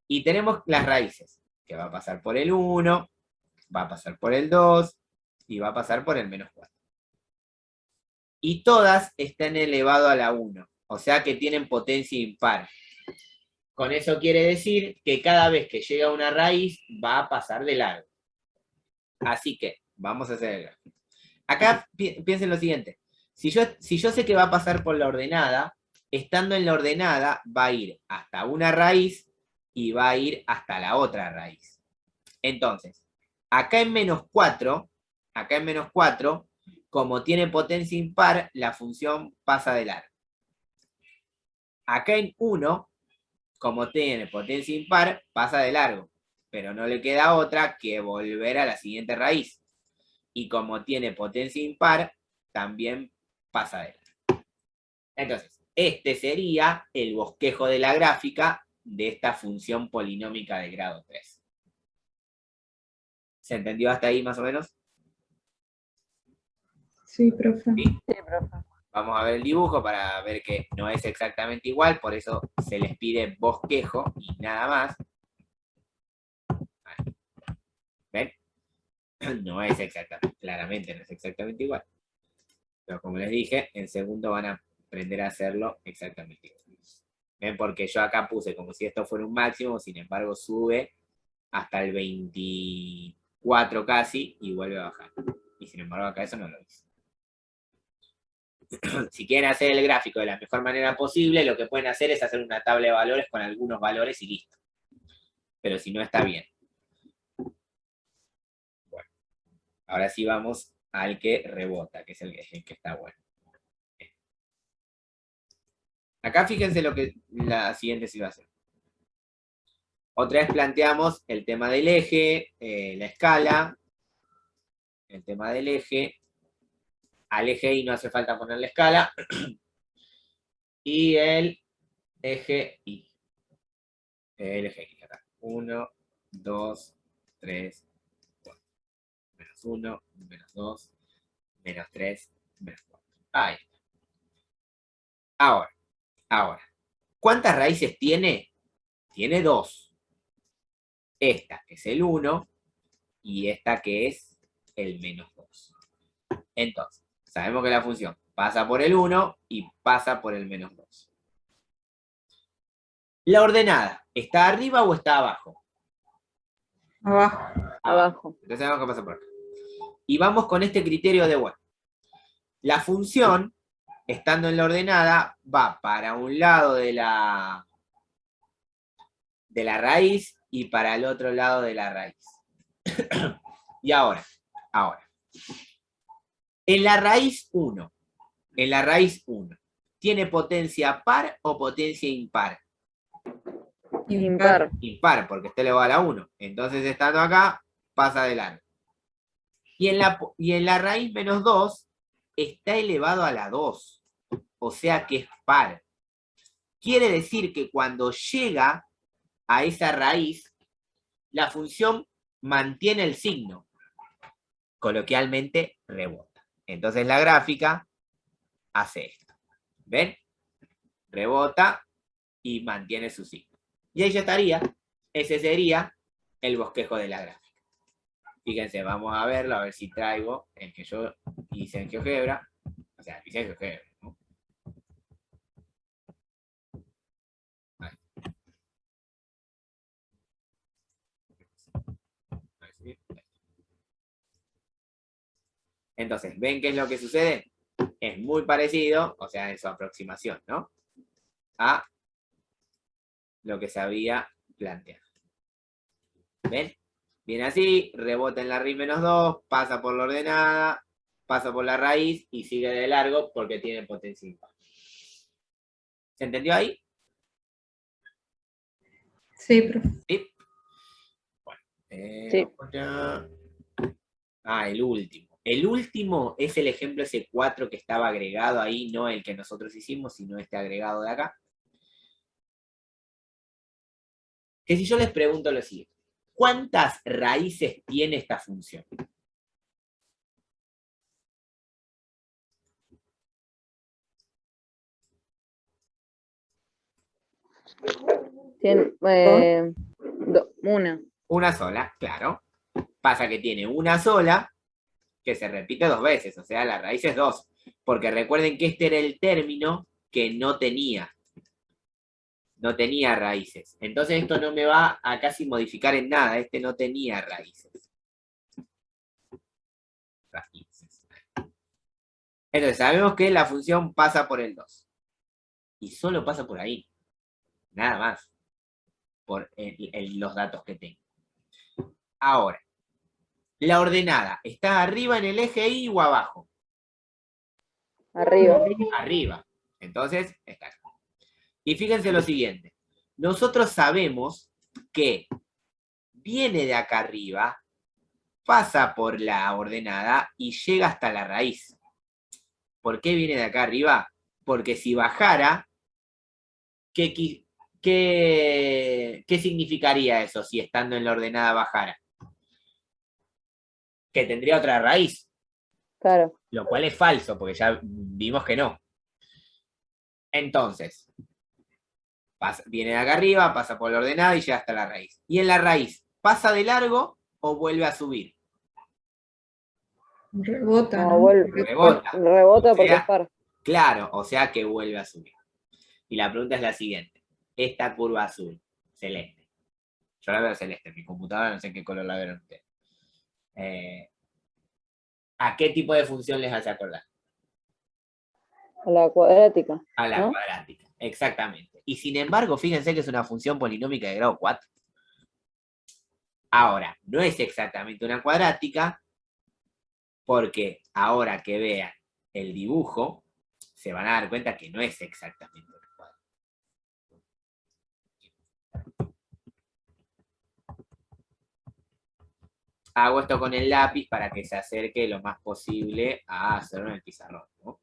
Y tenemos las raíces, que va a pasar por el 1, va a pasar por el 2 y va a pasar por el -4. Y todas están elevado a la 1, o sea que tienen potencia impar. Con eso quiere decir que cada vez que llega una raíz va a pasar de largo. Así que vamos a hacer el gráfico. Acá piensen lo siguiente. Si yo sé que va a pasar por la ordenada, estando en la ordenada va a ir hasta una raíz y va a ir hasta la otra raíz. Entonces, acá en -4, como tiene potencia impar, la función pasa de largo. Acá en 1, como tiene potencia impar, pasa de largo, pero no le queda otra que volver a la siguiente raíz. Y como tiene potencia impar, también pasa de largo. Entonces, este sería el bosquejo de la gráfica de esta función polinómica de grado 3. ¿Se entendió hasta ahí más o menos? Sí, profe. ¿Sí? Sí, profe. Vamos a ver el dibujo para ver que no es exactamente igual, por eso se les pide bosquejo y nada más. ¿Ven? No es exactamente, claramente no es exactamente igual. Pero como les dije, en segundo van a aprender a hacerlo exactamente igual. ¿Ven? Porque yo acá puse como si esto fuera un máximo, sin embargo sube hasta el 24 casi y vuelve a bajar. Y sin embargo acá eso no lo hice. Si quieren hacer el gráfico de la mejor manera posible, lo que pueden hacer es hacer una tabla de valores con algunos valores y listo. Pero si no, está bien. Bueno, ahora sí vamos al que rebota, que es el que está bueno. Acá fíjense lo que la siguiente situación. Otra vez planteamos el tema del eje, la escala, el tema del eje. Al eje Y no hace falta poner la escala. Y el eje Y. El eje Y acá. 1, 2, 3, 4. -1, -2, -3, -4. Ahí está. Ahora. ¿Cuántas raíces tiene? Tiene 2. Esta que es el 1 y esta que es el -2. Entonces, sabemos que la función pasa por el 1 y pasa por el -2. La ordenada, ¿está arriba o está abajo? Abajo. Abajo. Entonces sabemos que pasa por acá. Y vamos con este criterio de, bueno, la función, estando en la ordenada, va para un lado de la raíz y para el otro lado de la raíz. Y ahora, en la raíz 1, ¿tiene potencia par o potencia impar? Impar. Impar, porque está elevado a la 1. Entonces, estando acá, pasa de largo. Y en la raíz -2, está elevado a la 2. O sea que es par. Quiere decir que cuando llega a esa raíz, la función mantiene el signo. Coloquialmente, rebota. Entonces la gráfica hace esto. ¿Ven? Rebota y mantiene su signo. Y ahí ya estaría. Ese sería el bosquejo de la gráfica. Fíjense, vamos a verlo, a ver si traigo el que yo hice en GeoGebra. O sea, hice en GeoGebra, ¿no? Entonces, ¿ven qué es lo que sucede? Es muy parecido, o sea, en su aproximación, ¿no? A lo que se había planteado. ¿Ven? Viene así, rebota en la raíz -2, pasa por la ordenada, pasa por la raíz y sigue de largo porque tiene potencia impar. ¿Se entendió ahí? Sí, profe. Sí. Bueno, Sí. el último. El último es el ejemplo ese 4 que estaba agregado ahí, no el que nosotros hicimos, sino este agregado de acá. Que si yo les pregunto lo siguiente, ¿cuántas raíces tiene esta función? Una. Una sola, claro. Pasa que tiene una sola que se repite 2 veces, o sea, la raíz es 2. Porque recuerden que este era el término que no tenía raíces. Entonces esto no me va a casi modificar en nada, este no tenía raíces. Entonces sabemos que la función pasa por el 2. Y solo pasa por ahí. Nada más. Por los datos que tengo. Ahora, la ordenada, ¿está arriba en el eje Y o abajo? Arriba. Arriba. Entonces, está acá. Y fíjense lo siguiente. Nosotros sabemos que viene de acá arriba, pasa por la ordenada y llega hasta la raíz. ¿Por qué viene de acá arriba? Porque si bajara, ¿qué significaría eso si estando en la ordenada bajara? Que tendría otra raíz. Claro. Lo cual es falso, porque ya vimos que no. Entonces, viene de acá arriba, pasa por la ordenada y llega hasta la raíz. Y en la raíz, ¿pasa de largo o vuelve a subir? Rebota, No, ¿no? vuelve. Rebota. Rebota O porque sea, es par. Claro, o sea que vuelve a subir. Y la pregunta es la siguiente. Esta curva azul, celeste. Yo la veo celeste, en mi computadora no sé qué color la vieron ustedes. ¿A qué tipo de función les hace acordar? A la cuadrática. A la ¿no? cuadrática, exactamente. Y sin embargo, fíjense que es una función polinómica de grado 4. Ahora, no es exactamente una cuadrática, porque ahora que vean el dibujo, se van a dar cuenta que no es exactamente una cuadrática. Hago esto con el lápiz para que se acerque lo más posible a hacerlo en el pizarrón, ¿no?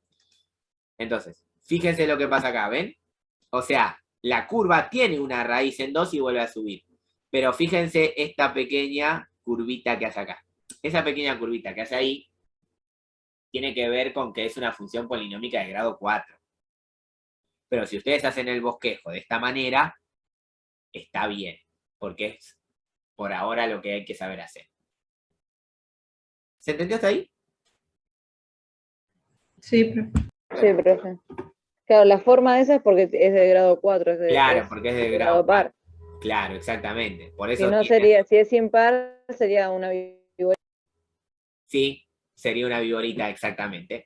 Entonces, fíjense lo que pasa acá, ¿ven? O sea, la curva tiene una raíz en 2 y vuelve a subir. Pero fíjense esta pequeña curvita que hace acá. Esa pequeña curvita que hace ahí tiene que ver con que es una función polinómica de grado 4. Pero si ustedes hacen el bosquejo de esta manera, está bien, porque es por ahora lo que hay que saber hacer. ¿Se entendió hasta ahí? Sí, profe. Sí, profe. Claro, la forma de esa es porque es de grado 4. Claro, porque es de grado par. 4. Claro, exactamente. Por Si eso no sería, si es impar, sería una viborita. Sí, sería una viborita, exactamente.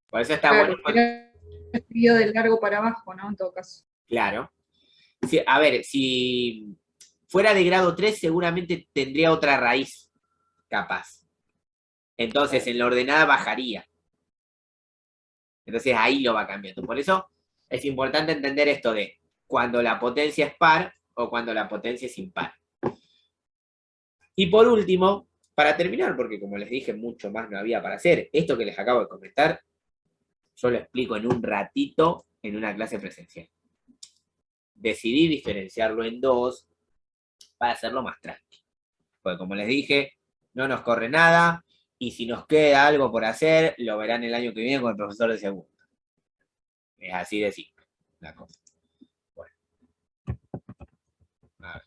Por eso está Claro, bueno. era escribido de largo para abajo, ¿no? En todo caso. Claro. Sí, a ver, si fuera de grado 3, seguramente tendría otra raíz, capaz. Entonces, en la ordenada bajaría. Entonces, ahí lo va cambiando. Por eso, es importante entender esto de cuando la potencia es par o cuando la potencia es impar. Y por último, para terminar, porque como les dije, mucho más no había para hacer, esto que les acabo de comentar, yo lo explico en un ratito en una clase presencial. Decidí diferenciarlo en 2 para hacerlo más tranquilo. Porque como les dije, no nos corre nada, Y si nos queda algo por hacer, lo verán el año que viene con el profesor de segundo. Es así de simple la cosa. Bueno. A ver.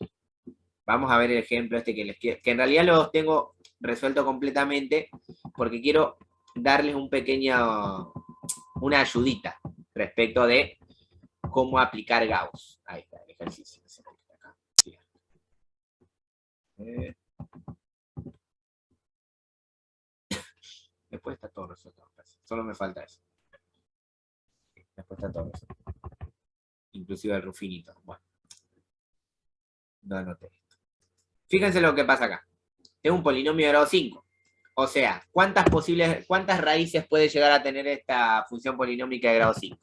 Vamos a ver el ejemplo este que les quiero, que en realidad los tengo resuelto completamente, porque quiero darles una ayudita respecto de cómo aplicar Gauss. Ahí está el ejercicio. Después está todo resuelto. Solo me falta eso. Después está todo resuelto. Inclusive el rufinito. Bueno. No anoté esto. Fíjense lo que pasa acá. Tengo un polinomio de grado 5. O sea, ¿cuántas raíces puede llegar a tener esta función polinómica de grado 5?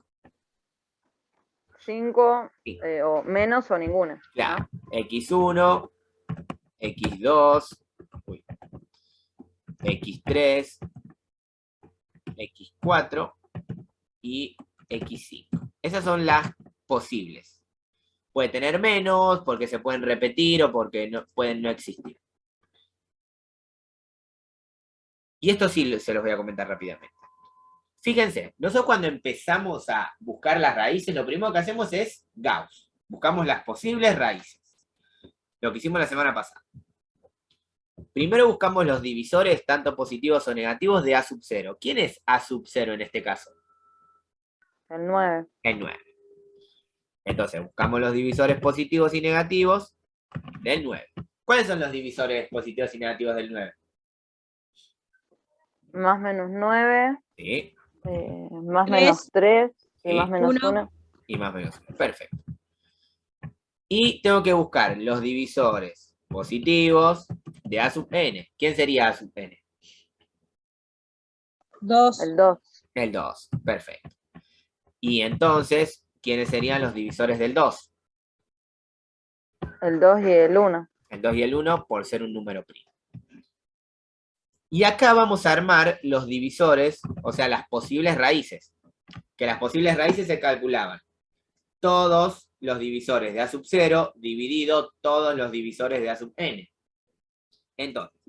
5 Sí. O menos o ninguna. Claro. ¿No? X1, X2, X3, X4 y X5. Esas son las posibles. Puede tener menos, porque se pueden repetir o porque pueden no existir. Y esto sí se los voy a comentar rápidamente. Fíjense, nosotros cuando empezamos a buscar las raíces, lo primero que hacemos es Gauss. Buscamos las posibles raíces. Lo que hicimos la semana pasada. Primero buscamos los divisores, tanto positivos o negativos, de A sub 0. ¿Quién es A sub 0 en este caso? El 9. El 9. Entonces, buscamos los divisores positivos y negativos del 9. ¿Cuáles son los divisores positivos y negativos del 9? Más menos 9. Sí. Más 3, menos 3. Sí. Y más menos 1. 1. Y más menos 1. Perfecto. Y tengo que buscar los divisores positivos de A sub n. ¿Quién sería A sub n? 2. El 2. El 2. Perfecto. Y entonces, ¿quiénes serían los divisores del 2? El 2 y el 1. El 2 y el 1 por ser un número primo. Y acá vamos a armar los divisores, o sea, las posibles raíces. Que las posibles raíces se calculaban. Todos los divisores de A sub 0 dividido todos los divisores de A sub n. Entonces,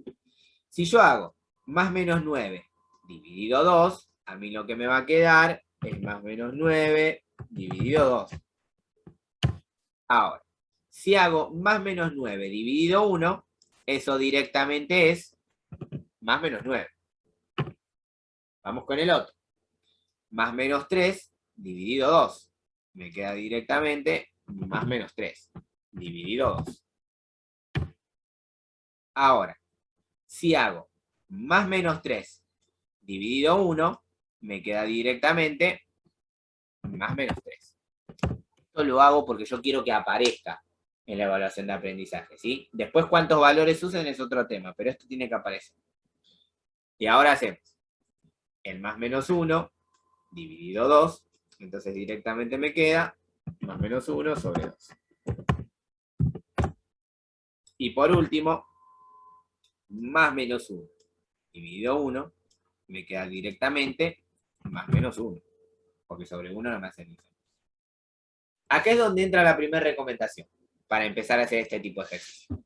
si yo hago más menos 9 dividido 2, a mí lo que me va a quedar es más menos 9 dividido 2. Ahora, si hago más menos 9 dividido 1, eso directamente es más menos 9. Vamos con el otro. Más menos 3 dividido 2. Me queda directamente más menos 3 dividido 2. Ahora, si hago más menos 3 dividido 1, me queda directamente más menos 3. Esto lo hago porque yo quiero que aparezca en la evaluación de aprendizaje, ¿sí? Después cuántos valores usen es otro tema, pero esto tiene que aparecer. Y ahora hacemos el más menos 1 dividido 2, entonces directamente me queda más menos 1 sobre 2. Y por último, más menos 1 dividido 1, me queda directamente más menos 1, porque sobre 1 no me hace ni nada. Acá es donde entra la primera recomendación, para empezar a hacer este tipo de ejercicio.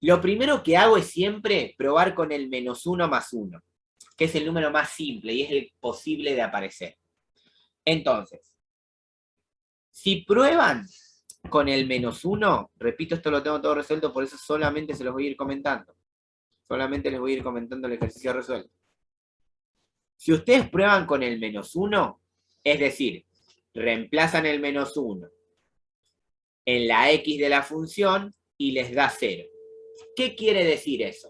Lo primero que hago es siempre probar con el menos 1 más 1, que es el número más simple y es el posible de aparecer. Entonces, si prueban con el menos 1, repito, esto lo tengo todo resuelto, por eso solamente se los voy a ir comentando. Solamente les voy a ir comentando el ejercicio resuelto. Si ustedes prueban con el menos 1, es decir, reemplazan el menos 1 en la x de la función y les da 0. ¿Qué quiere decir eso?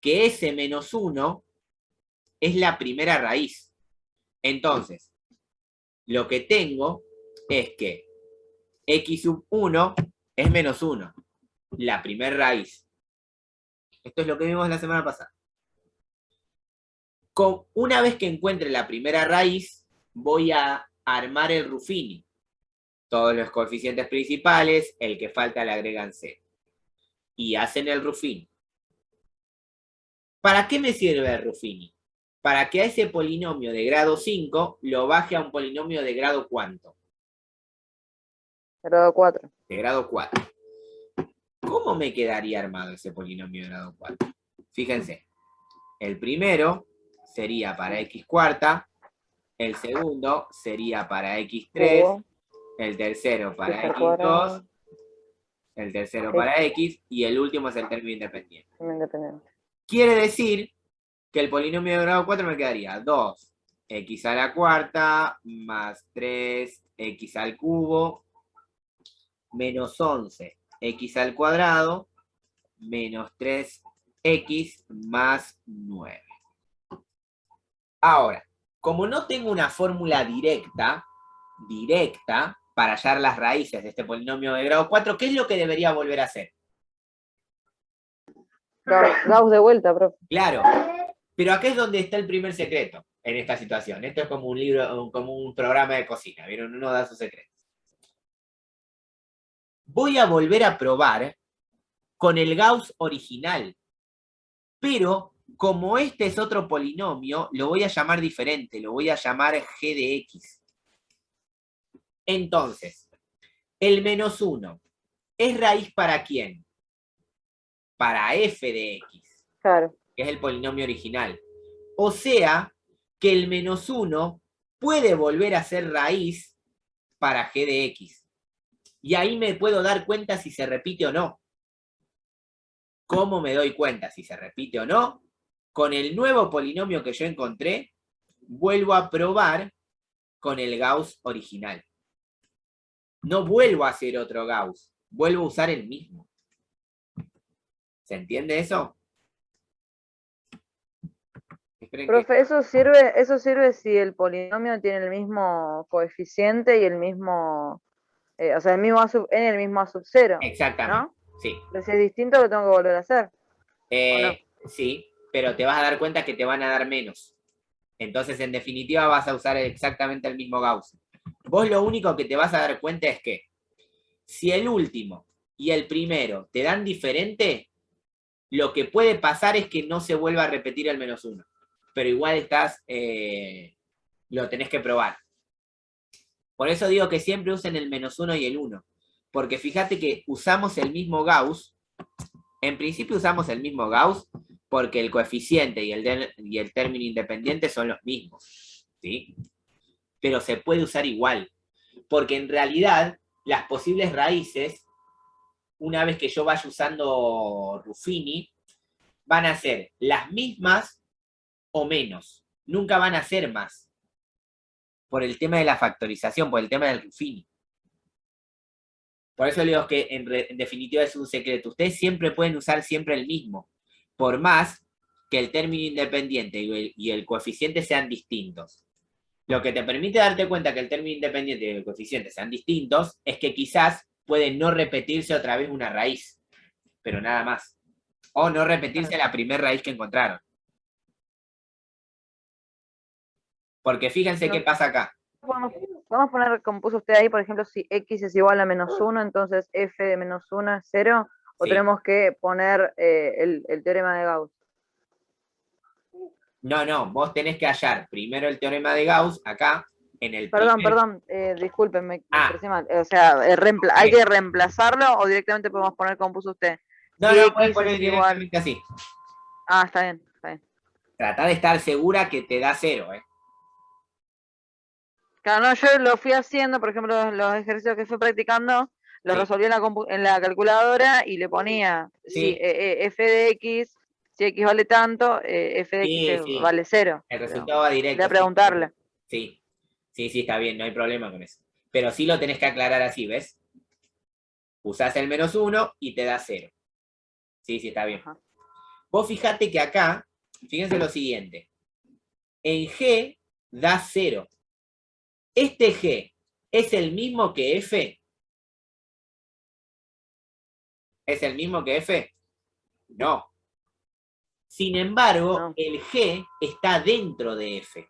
Que ese menos 1 es la primera raíz. Entonces, lo que tengo es que x sub 1 es menos 1, la primera raíz. Esto es lo que vimos la semana pasada. Una vez que encuentre la primera raíz, voy a armar el Ruffini. Todos los coeficientes principales, el que falta le agregan 0. Y hacen el Ruffini. ¿Para qué me sirve el Ruffini? Para que a ese polinomio de grado 5 lo baje a un polinomio de grado ¿cuánto? Grado 4. De grado 4. ¿Cómo me quedaría armado ese polinomio de grado 4? Fíjense, el primero sería para x cuarta, el segundo sería para x3, Cubo, el tercero para x al x2, cuadrado, el tercero Ok. para x, y el último es el término independiente. independiente. Quiere decir que el polinomio de grado 4 me quedaría 2x a la cuarta más 3x al cubo menos 11x al cuadrado menos 3x más 9. Ahora, como no tengo una fórmula directa para hallar las raíces de este polinomio de grado 4, ¿qué es lo que debería volver a hacer? Gauss de vuelta, profe. Claro, pero acá es donde está el primer secreto en esta situación. Esto es como un libro, como un programa de cocina, ¿vieron? Uno da sus secretos. Voy a volver a probar con el Gauss original, pero como este es otro polinomio, lo voy a llamar diferente, lo voy a llamar g de x. Entonces, el menos 1, ¿es raíz para quién? Para f de x, Claro. que es el polinomio original. O sea, que el menos 1 puede volver a ser raíz para g de x. Y ahí me puedo dar cuenta si se repite o no. ¿Cómo me doy cuenta si se repite o no? Con el nuevo polinomio que yo encontré, vuelvo a probar con el Gauss original. No vuelvo a hacer otro Gauss, vuelvo a usar el mismo. ¿Se entiende eso? Esperen que... Profe, eso sirve si el polinomio tiene el mismo coeficiente y el mismo, o sea, el mismo en el mismo a sub 0, Exactamente, ¿no? sí. Pero si es distinto, lo tengo que volver a hacer. ¿O no? Sí, pero te vas a dar cuenta que te van a dar menos. Entonces, en definitiva, vas a usar exactamente el mismo Gauss. Vos lo único que te vas a dar cuenta es que si el último y el primero te dan diferente, lo que puede pasar es que no se vuelva a repetir el menos 1. Pero igual lo tenés que probar. Por eso digo que siempre usen el menos 1 y el 1. Porque fíjate que usamos el mismo Gauss. En principio usamos el mismo Gauss porque el coeficiente y el término independiente son los mismos. ¿Sí? Pero se puede usar igual. Porque en realidad las posibles raíces, una vez que yo vaya usando Ruffini, van a ser las mismas o menos. Nunca van a ser más. Por el tema de la factorización, por el tema del Ruffini. Por eso le digo que en definitiva es un secreto. Ustedes siempre pueden usar siempre el mismo. Por más que el término independiente y el coeficiente sean distintos. Lo que te permite darte cuenta que el término independiente y el coeficiente sean distintos es que quizás puede no repetirse otra vez una raíz, pero nada más. O no repetirse la primera raíz que encontraron. Porque fíjense qué pasa acá. Vamos a poner, como puso usted ahí, por ejemplo, si x es igual a menos 1, entonces f de menos 1 es 0, o Sí. tenemos que poner el teorema de Gauss. No, vos tenés que hallar primero el teorema de Gauss, acá, en el Perdón, disculpen, me Ah. expresé mal. O sea, ¿hay que reemplazarlo o directamente podemos poner como puso usted? No, Si puedes x poner es igual... directamente así. Ah, está bien, está bien. Trata de estar segura que te da 0, ¿eh? Claro, no, yo lo fui haciendo, por ejemplo, los ejercicios que fui practicando, los Sí. resolví en la calculadora y le ponía Sí. f de x, si x vale tanto, f de x Sí. vale 0. El resultado va directo. Voy a preguntarle. Sí, está bien, no hay problema con eso. Pero sí lo tenés que aclarar así, ¿ves? Usás el menos 1 y te da 0. Sí, está bien. Ajá. Vos fijate que acá, fíjense lo siguiente. En G da 0. ¿Este G es el mismo que F? ¿Es el mismo que F? No. Sin embargo, No. el G está dentro de F.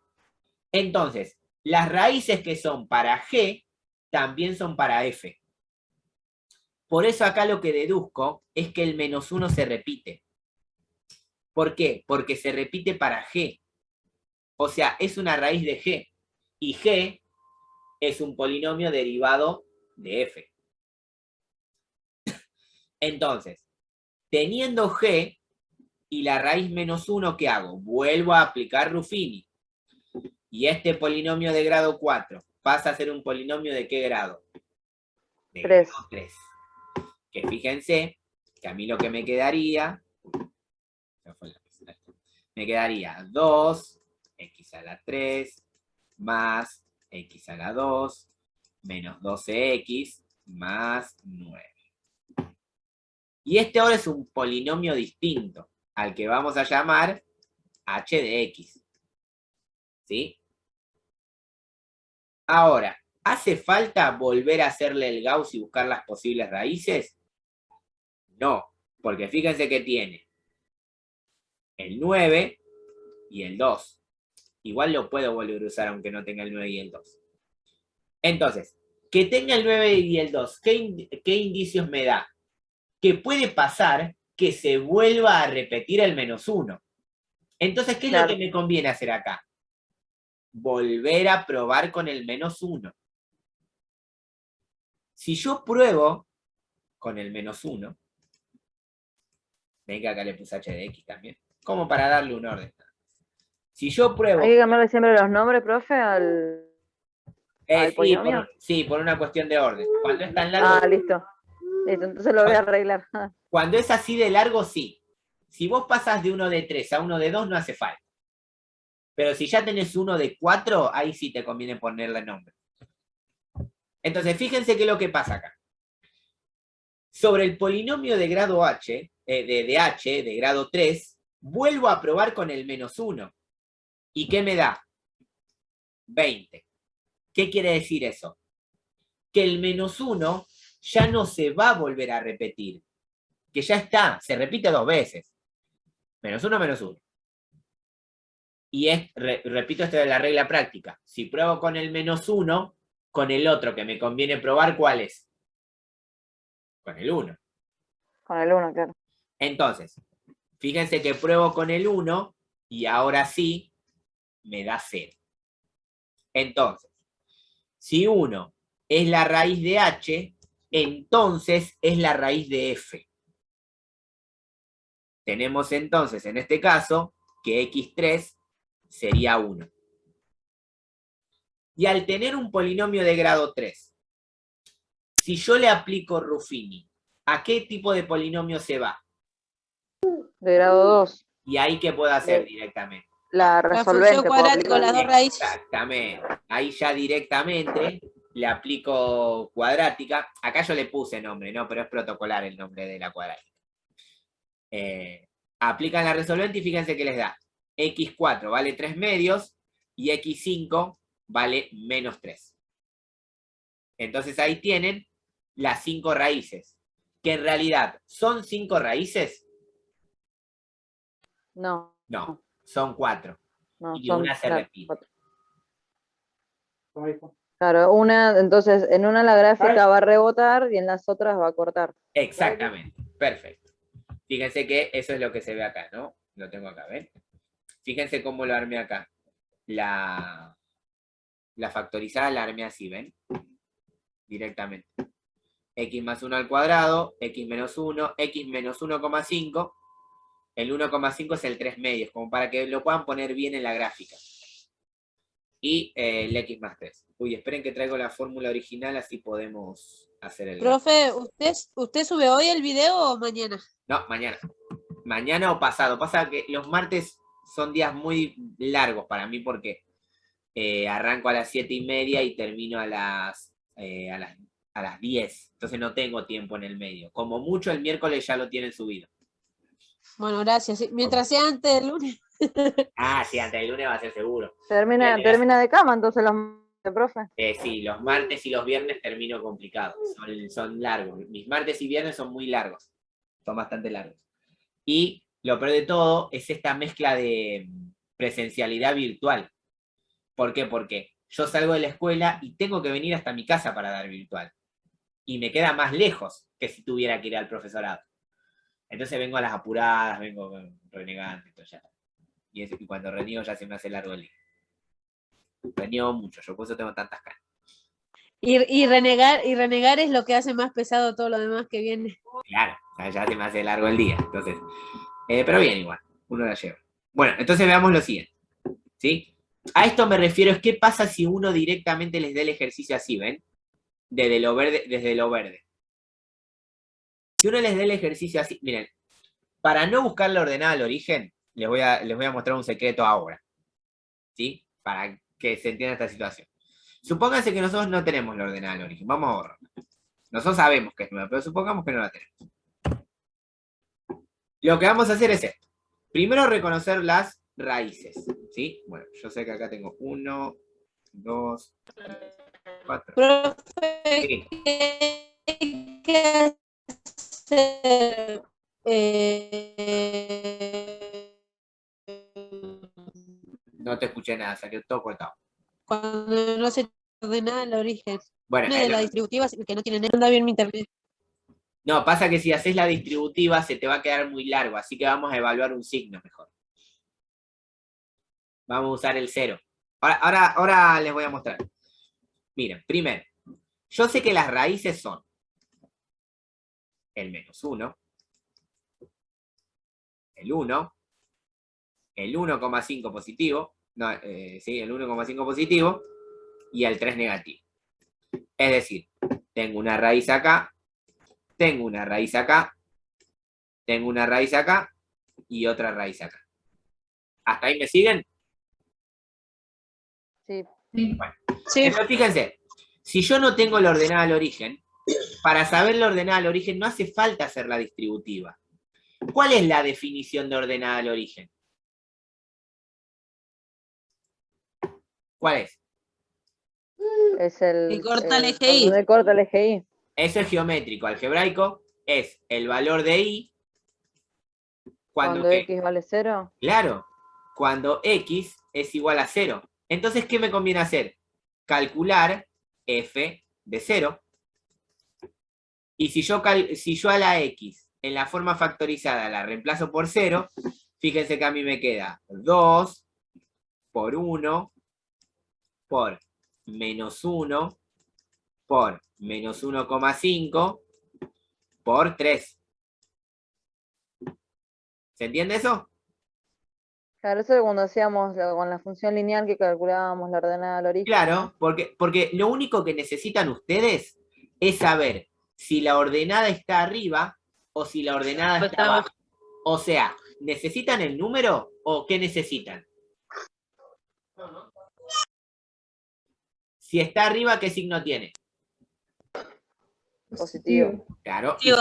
Entonces, las raíces que son para G también son para F. Por eso acá lo que deduzco es que el menos 1 se repite. ¿Por qué? Porque se repite para G. O sea, es una raíz de G. Y G es un polinomio derivado de F. Entonces, teniendo G, y la raíz menos 1, ¿qué hago? Vuelvo a aplicar Ruffini. Y este polinomio de grado 4 pasa a ser un polinomio ¿de qué grado? De 3. grado 3. Que fíjense que a mí lo que me quedaría, me quedaría 2x a la 3 más x a la 2 menos 12x más 9. Y este ahora es un polinomio distinto al que vamos a llamar h de x. ¿Sí? Ahora, ¿hace falta volver a hacerle el Gauss y buscar las posibles raíces? No, porque fíjense que tiene el 9 y el 2. Igual lo puedo volver a usar aunque no tenga el 9 y el 2. Entonces, que tenga el 9 y el 2, ¿qué indicios me da? Que puede pasar que se vuelva a repetir el menos 1. Entonces, ¿qué es lo que me conviene hacer acá? Volver a probar con el menos 1. Si yo pruebo con el menos 1, ven que acá le puse h de x también, como para darle un orden. Si yo pruebo... Hay que cambiarle siempre los nombres, profe, al polinomio. Sí, por una cuestión de orden. Cuando es tan largo... Ah, listo. Listo, entonces lo voy a arreglar. Cuando es así de largo, sí. Si vos pasas de uno de 3 a uno de 2, no hace falta. Pero si ya tenés uno de 4, ahí sí te conviene ponerle nombre. Entonces, fíjense qué es lo que pasa acá. Sobre el polinomio de grado h, de grado 3, vuelvo a probar con el menos 1. ¿Y qué me da? 20. ¿Qué quiere decir eso? Que el menos 1 ya no se va a volver a repetir. Que ya está, se repite 2 veces. Menos 1, menos 1. Y repito esto de la regla práctica. Si pruebo con el menos 1, con el otro que me conviene probar, ¿cuál es? Con el 1. Con el 1, claro. Entonces, fíjense que pruebo con el 1 y ahora sí me da 0. Entonces, si 1 es la raíz de h, entonces es la raíz de f. Tenemos entonces, en este caso, que x3 sería 1. Y al tener un polinomio de grado 3, si yo le aplico Ruffini, ¿a qué tipo de polinomio se va? De grado 2. ¿Y ahí qué puedo hacer directamente? La La resolvente. función cuadrática con las dos raíces. Exactamente. Ahí ya directamente le aplico cuadrática. Acá yo le puse nombre, ¿no? Pero es protocolar el nombre de la cuadrática. Aplican la resolvente y fíjense que les da. x4 vale 3 medios y x5 vale menos 3. Entonces ahí tienen las 5 raíces. Que en realidad, ¿son 5 raíces? No. No, son 4. No, Y son una se repite. 4. Claro, una, entonces en una la gráfica va a rebotar y en las otras va a cortar. Exactamente, perfecto. Fíjense que eso es lo que se ve acá, ¿no? Lo tengo acá, ¿ven? Fíjense cómo lo armé acá. La factorizada la armé así, ¿ven? Directamente. X más 1 al cuadrado, x menos 1, x menos 1,5. El 1,5 es el 3 medios, como para que lo puedan poner bien en la gráfica. Y el x más 3. Uy, esperen que traigo la fórmula original, así podemos hacer el... Profe, ¿usted sube hoy el video o mañana? No, mañana. Mañana o pasado. Pasa que los martes son días muy largos para mí porque arranco a las 7:30 y termino a las 10. Entonces no tengo tiempo en el medio. Como mucho el miércoles ya lo tienen subido. Bueno, gracias. Sí, mientras sea antes del lunes. Ah, sí, antes del lunes va a ser seguro. Termina de cama, entonces los profe. Sí, los martes y los viernes termino complicado. Son largos. Mis martes y viernes son muy largos. Son bastante largos. Y lo peor de todo es esta mezcla de presencialidad virtual. ¿Por qué? Porque yo salgo de la escuela y tengo que venir hasta mi casa para dar virtual. Y me queda más lejos que si tuviera que ir al profesorado. Entonces vengo a las apuradas, vengo renegando. Y cuando reniego ya se me hace largo el día. Reniego mucho, yo por eso tengo tantas canas. Y renegar es lo que hace más pesado todo lo demás que viene. Claro, o sea, ya se me hace largo el día. Entonces, Pero bien igual, uno la lleva. Bueno, entonces veamos lo siguiente. ¿Sí? A esto me refiero, es qué pasa si uno directamente les da el ejercicio así, ¿ven? Desde lo verde. Si uno les da el ejercicio así, miren, para no buscar la ordenada al origen, les voy a mostrar un secreto ahora. ¿Sí? Para que se entienda esta situación. Supónganse que nosotros no tenemos la ordenada al origen. Vamos a ahorrar. Nosotros sabemos que es 9, pero supongamos que no la tenemos. Lo que vamos a hacer es esto. Primero reconocer las raíces. ¿Sí? Bueno, yo sé que acá tengo 1, 2, 3, 4. Profe, Sí. ¿qué hay que hacer? No te escuché nada, salió todo cortado. Cuando no se ordena el origen. Bueno, Una de las distributivas que no tienen, anda bien mi internet. no, pasa que si haces la distributiva se te va a quedar muy largo, así que vamos a evaluar un signo mejor. Vamos a usar el 0. Ahora les voy a mostrar. Miren, primero, yo sé que las raíces son el -1, el 1, el 1,5 positivo, no, sí, el 1,5 positivo y el 3 negativo. Es decir, tengo una raíz acá, tengo una raíz acá, tengo una raíz acá y otra raíz acá. ¿Hasta ahí me siguen? Sí. Sí. Sí, Entonces, fíjense, si yo no tengo la ordenada al origen, para saber la ordenada al origen no hace falta hacer la distributiva. ¿Cuál es la definición de ordenada al origen? ¿Cuál es? Es el. y corta el por eje Y. donde corta el eje Y. Eso es geométrico. Algebraico es el valor de y cuando Cuando ¿qué? X vale 0. Claro, cuando x es igual a 0. Entonces, ¿qué me conviene hacer? Calcular f de 0. Y si yo a la x en la forma factorizada la reemplazo por 0, fíjense que a mí me queda 2 por 1 por -1 por -1,5 por 3. ¿Se entiende eso? Claro, eso es cuando hacíamos con la función lineal que calculábamos la ordenada al origen. Claro, porque lo único que necesitan ustedes es saber si la ordenada está arriba o si la ordenada Pues está está abajo. O sea, ¿necesitan el número o qué necesitan? Si está arriba, ¿qué signo tiene? Positivo. Claro. Digo,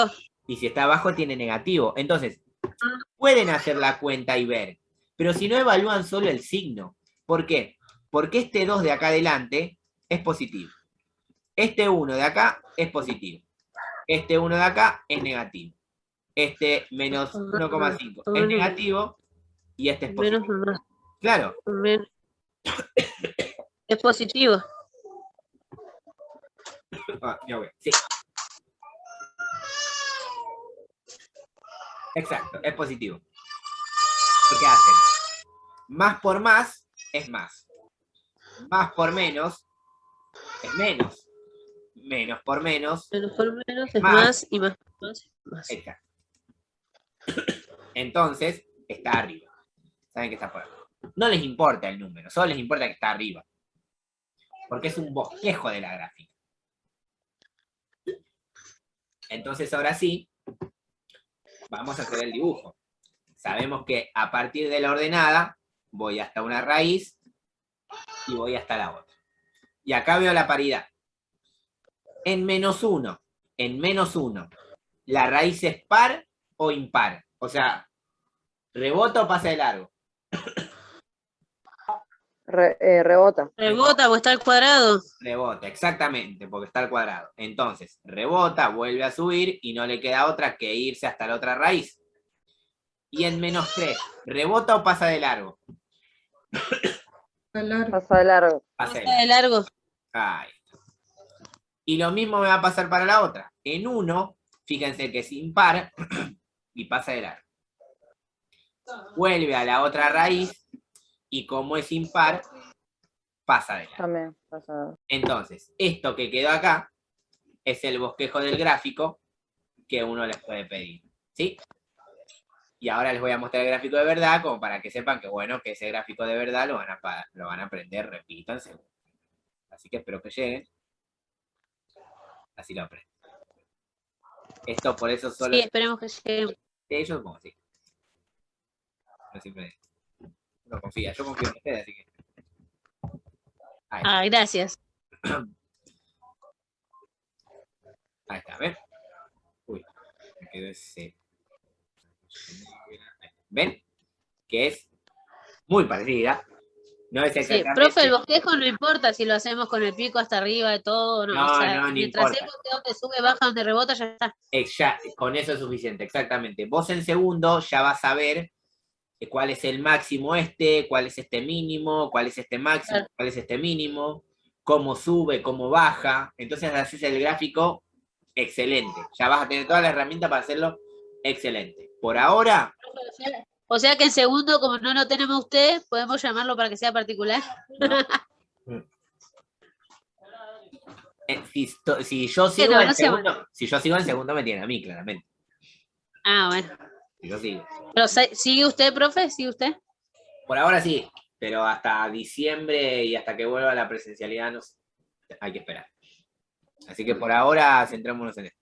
Y si está abajo, tiene negativo. Entonces, pueden hacer la cuenta y ver. Pero si no, evalúan solo el signo. ¿Por qué? Porque este 2 de acá adelante es positivo. Este 1 de acá es positivo. Este 1 de acá es negativo. Este menos 1,5 es negativo y este es menos positivo. uno. Claro, Es positivo. ya voy. Sí. Exacto, es positivo. ¿Qué hacen? Más por más es más. Más por menos es menos. Menos por menos. Menos por menos es Más. más y más por más es más. Exacto. Entonces, está arriba. ¿Saben que está por arriba? No les importa el número, solo les importa que está arriba. Porque es un bosquejo de la gráfica. Entonces, ahora sí, vamos a hacer el dibujo. Sabemos que a partir de la ordenada, voy hasta una raíz y voy hasta la otra. Y acá veo la paridad. En -1, ¿la raíz es par o impar? O sea, ¿rebota o pasa de largo? Rebota. Rebota o está al cuadrado. Rebota, exactamente, porque está al cuadrado. Entonces, rebota, vuelve a subir y no le queda otra que irse hasta la otra raíz. Y en -3, ¿rebota o pasa de largo? Pasa de largo. Pasa Pasa de largo. Ahí está. Y lo mismo me va a pasar para la otra. En 1, fíjense que es impar y pasa de largo. Vuelve a la otra raíz y como es impar, pasa de largo. También pasa de largo. Entonces, esto que quedó acá es el bosquejo del gráfico que uno les puede pedir. ¿Sí? Y ahora les voy a mostrar el gráfico de verdad, como para que sepan que, bueno, que ese gráfico de verdad lo van a aprender, repito, en segundo. Así que espero que lleguen. Así lo aprenden. Esto por eso solo... Sí, esperemos que llegue. Yo supongo, sí. No siempre... Uno confía, yo confío en ustedes, así que... Ahí está. Ah, gracias. Ahí está, ¿ven? Uy, me quedó ese... ¿Ven? Que es muy parecida. No es Sí, exactamente... profe, el bosquejo no importa si lo hacemos con el pico hasta arriba de todo, no. No, O sea, no mientras importa. el bosquejo donde sube, baja, donde rebota, ya está. Con eso es suficiente, exactamente. Vos en segundo ya vas a ver cuál es el máximo cuál es este mínimo, cuál es este máximo, Claro. cuál es este mínimo, cómo sube, cómo baja. Entonces haces el gráfico excelente. Ya vas a tener toda la herramienta para hacerlo excelente. Por ahora, O sea que en segundo, como no lo tenemos usted, podemos llamarlo para que sea particular. si yo sigo No, en no se llama. segundo, si yo sigo en segundo me tiene a mí, claramente. Ah, bueno. Si yo sigo. Pero ¿sigue usted, profe? ¿Sigue usted? Por ahora sí, pero hasta diciembre y hasta que vuelva la presencialidad hay que esperar. Así que por ahora centrémonos en esto.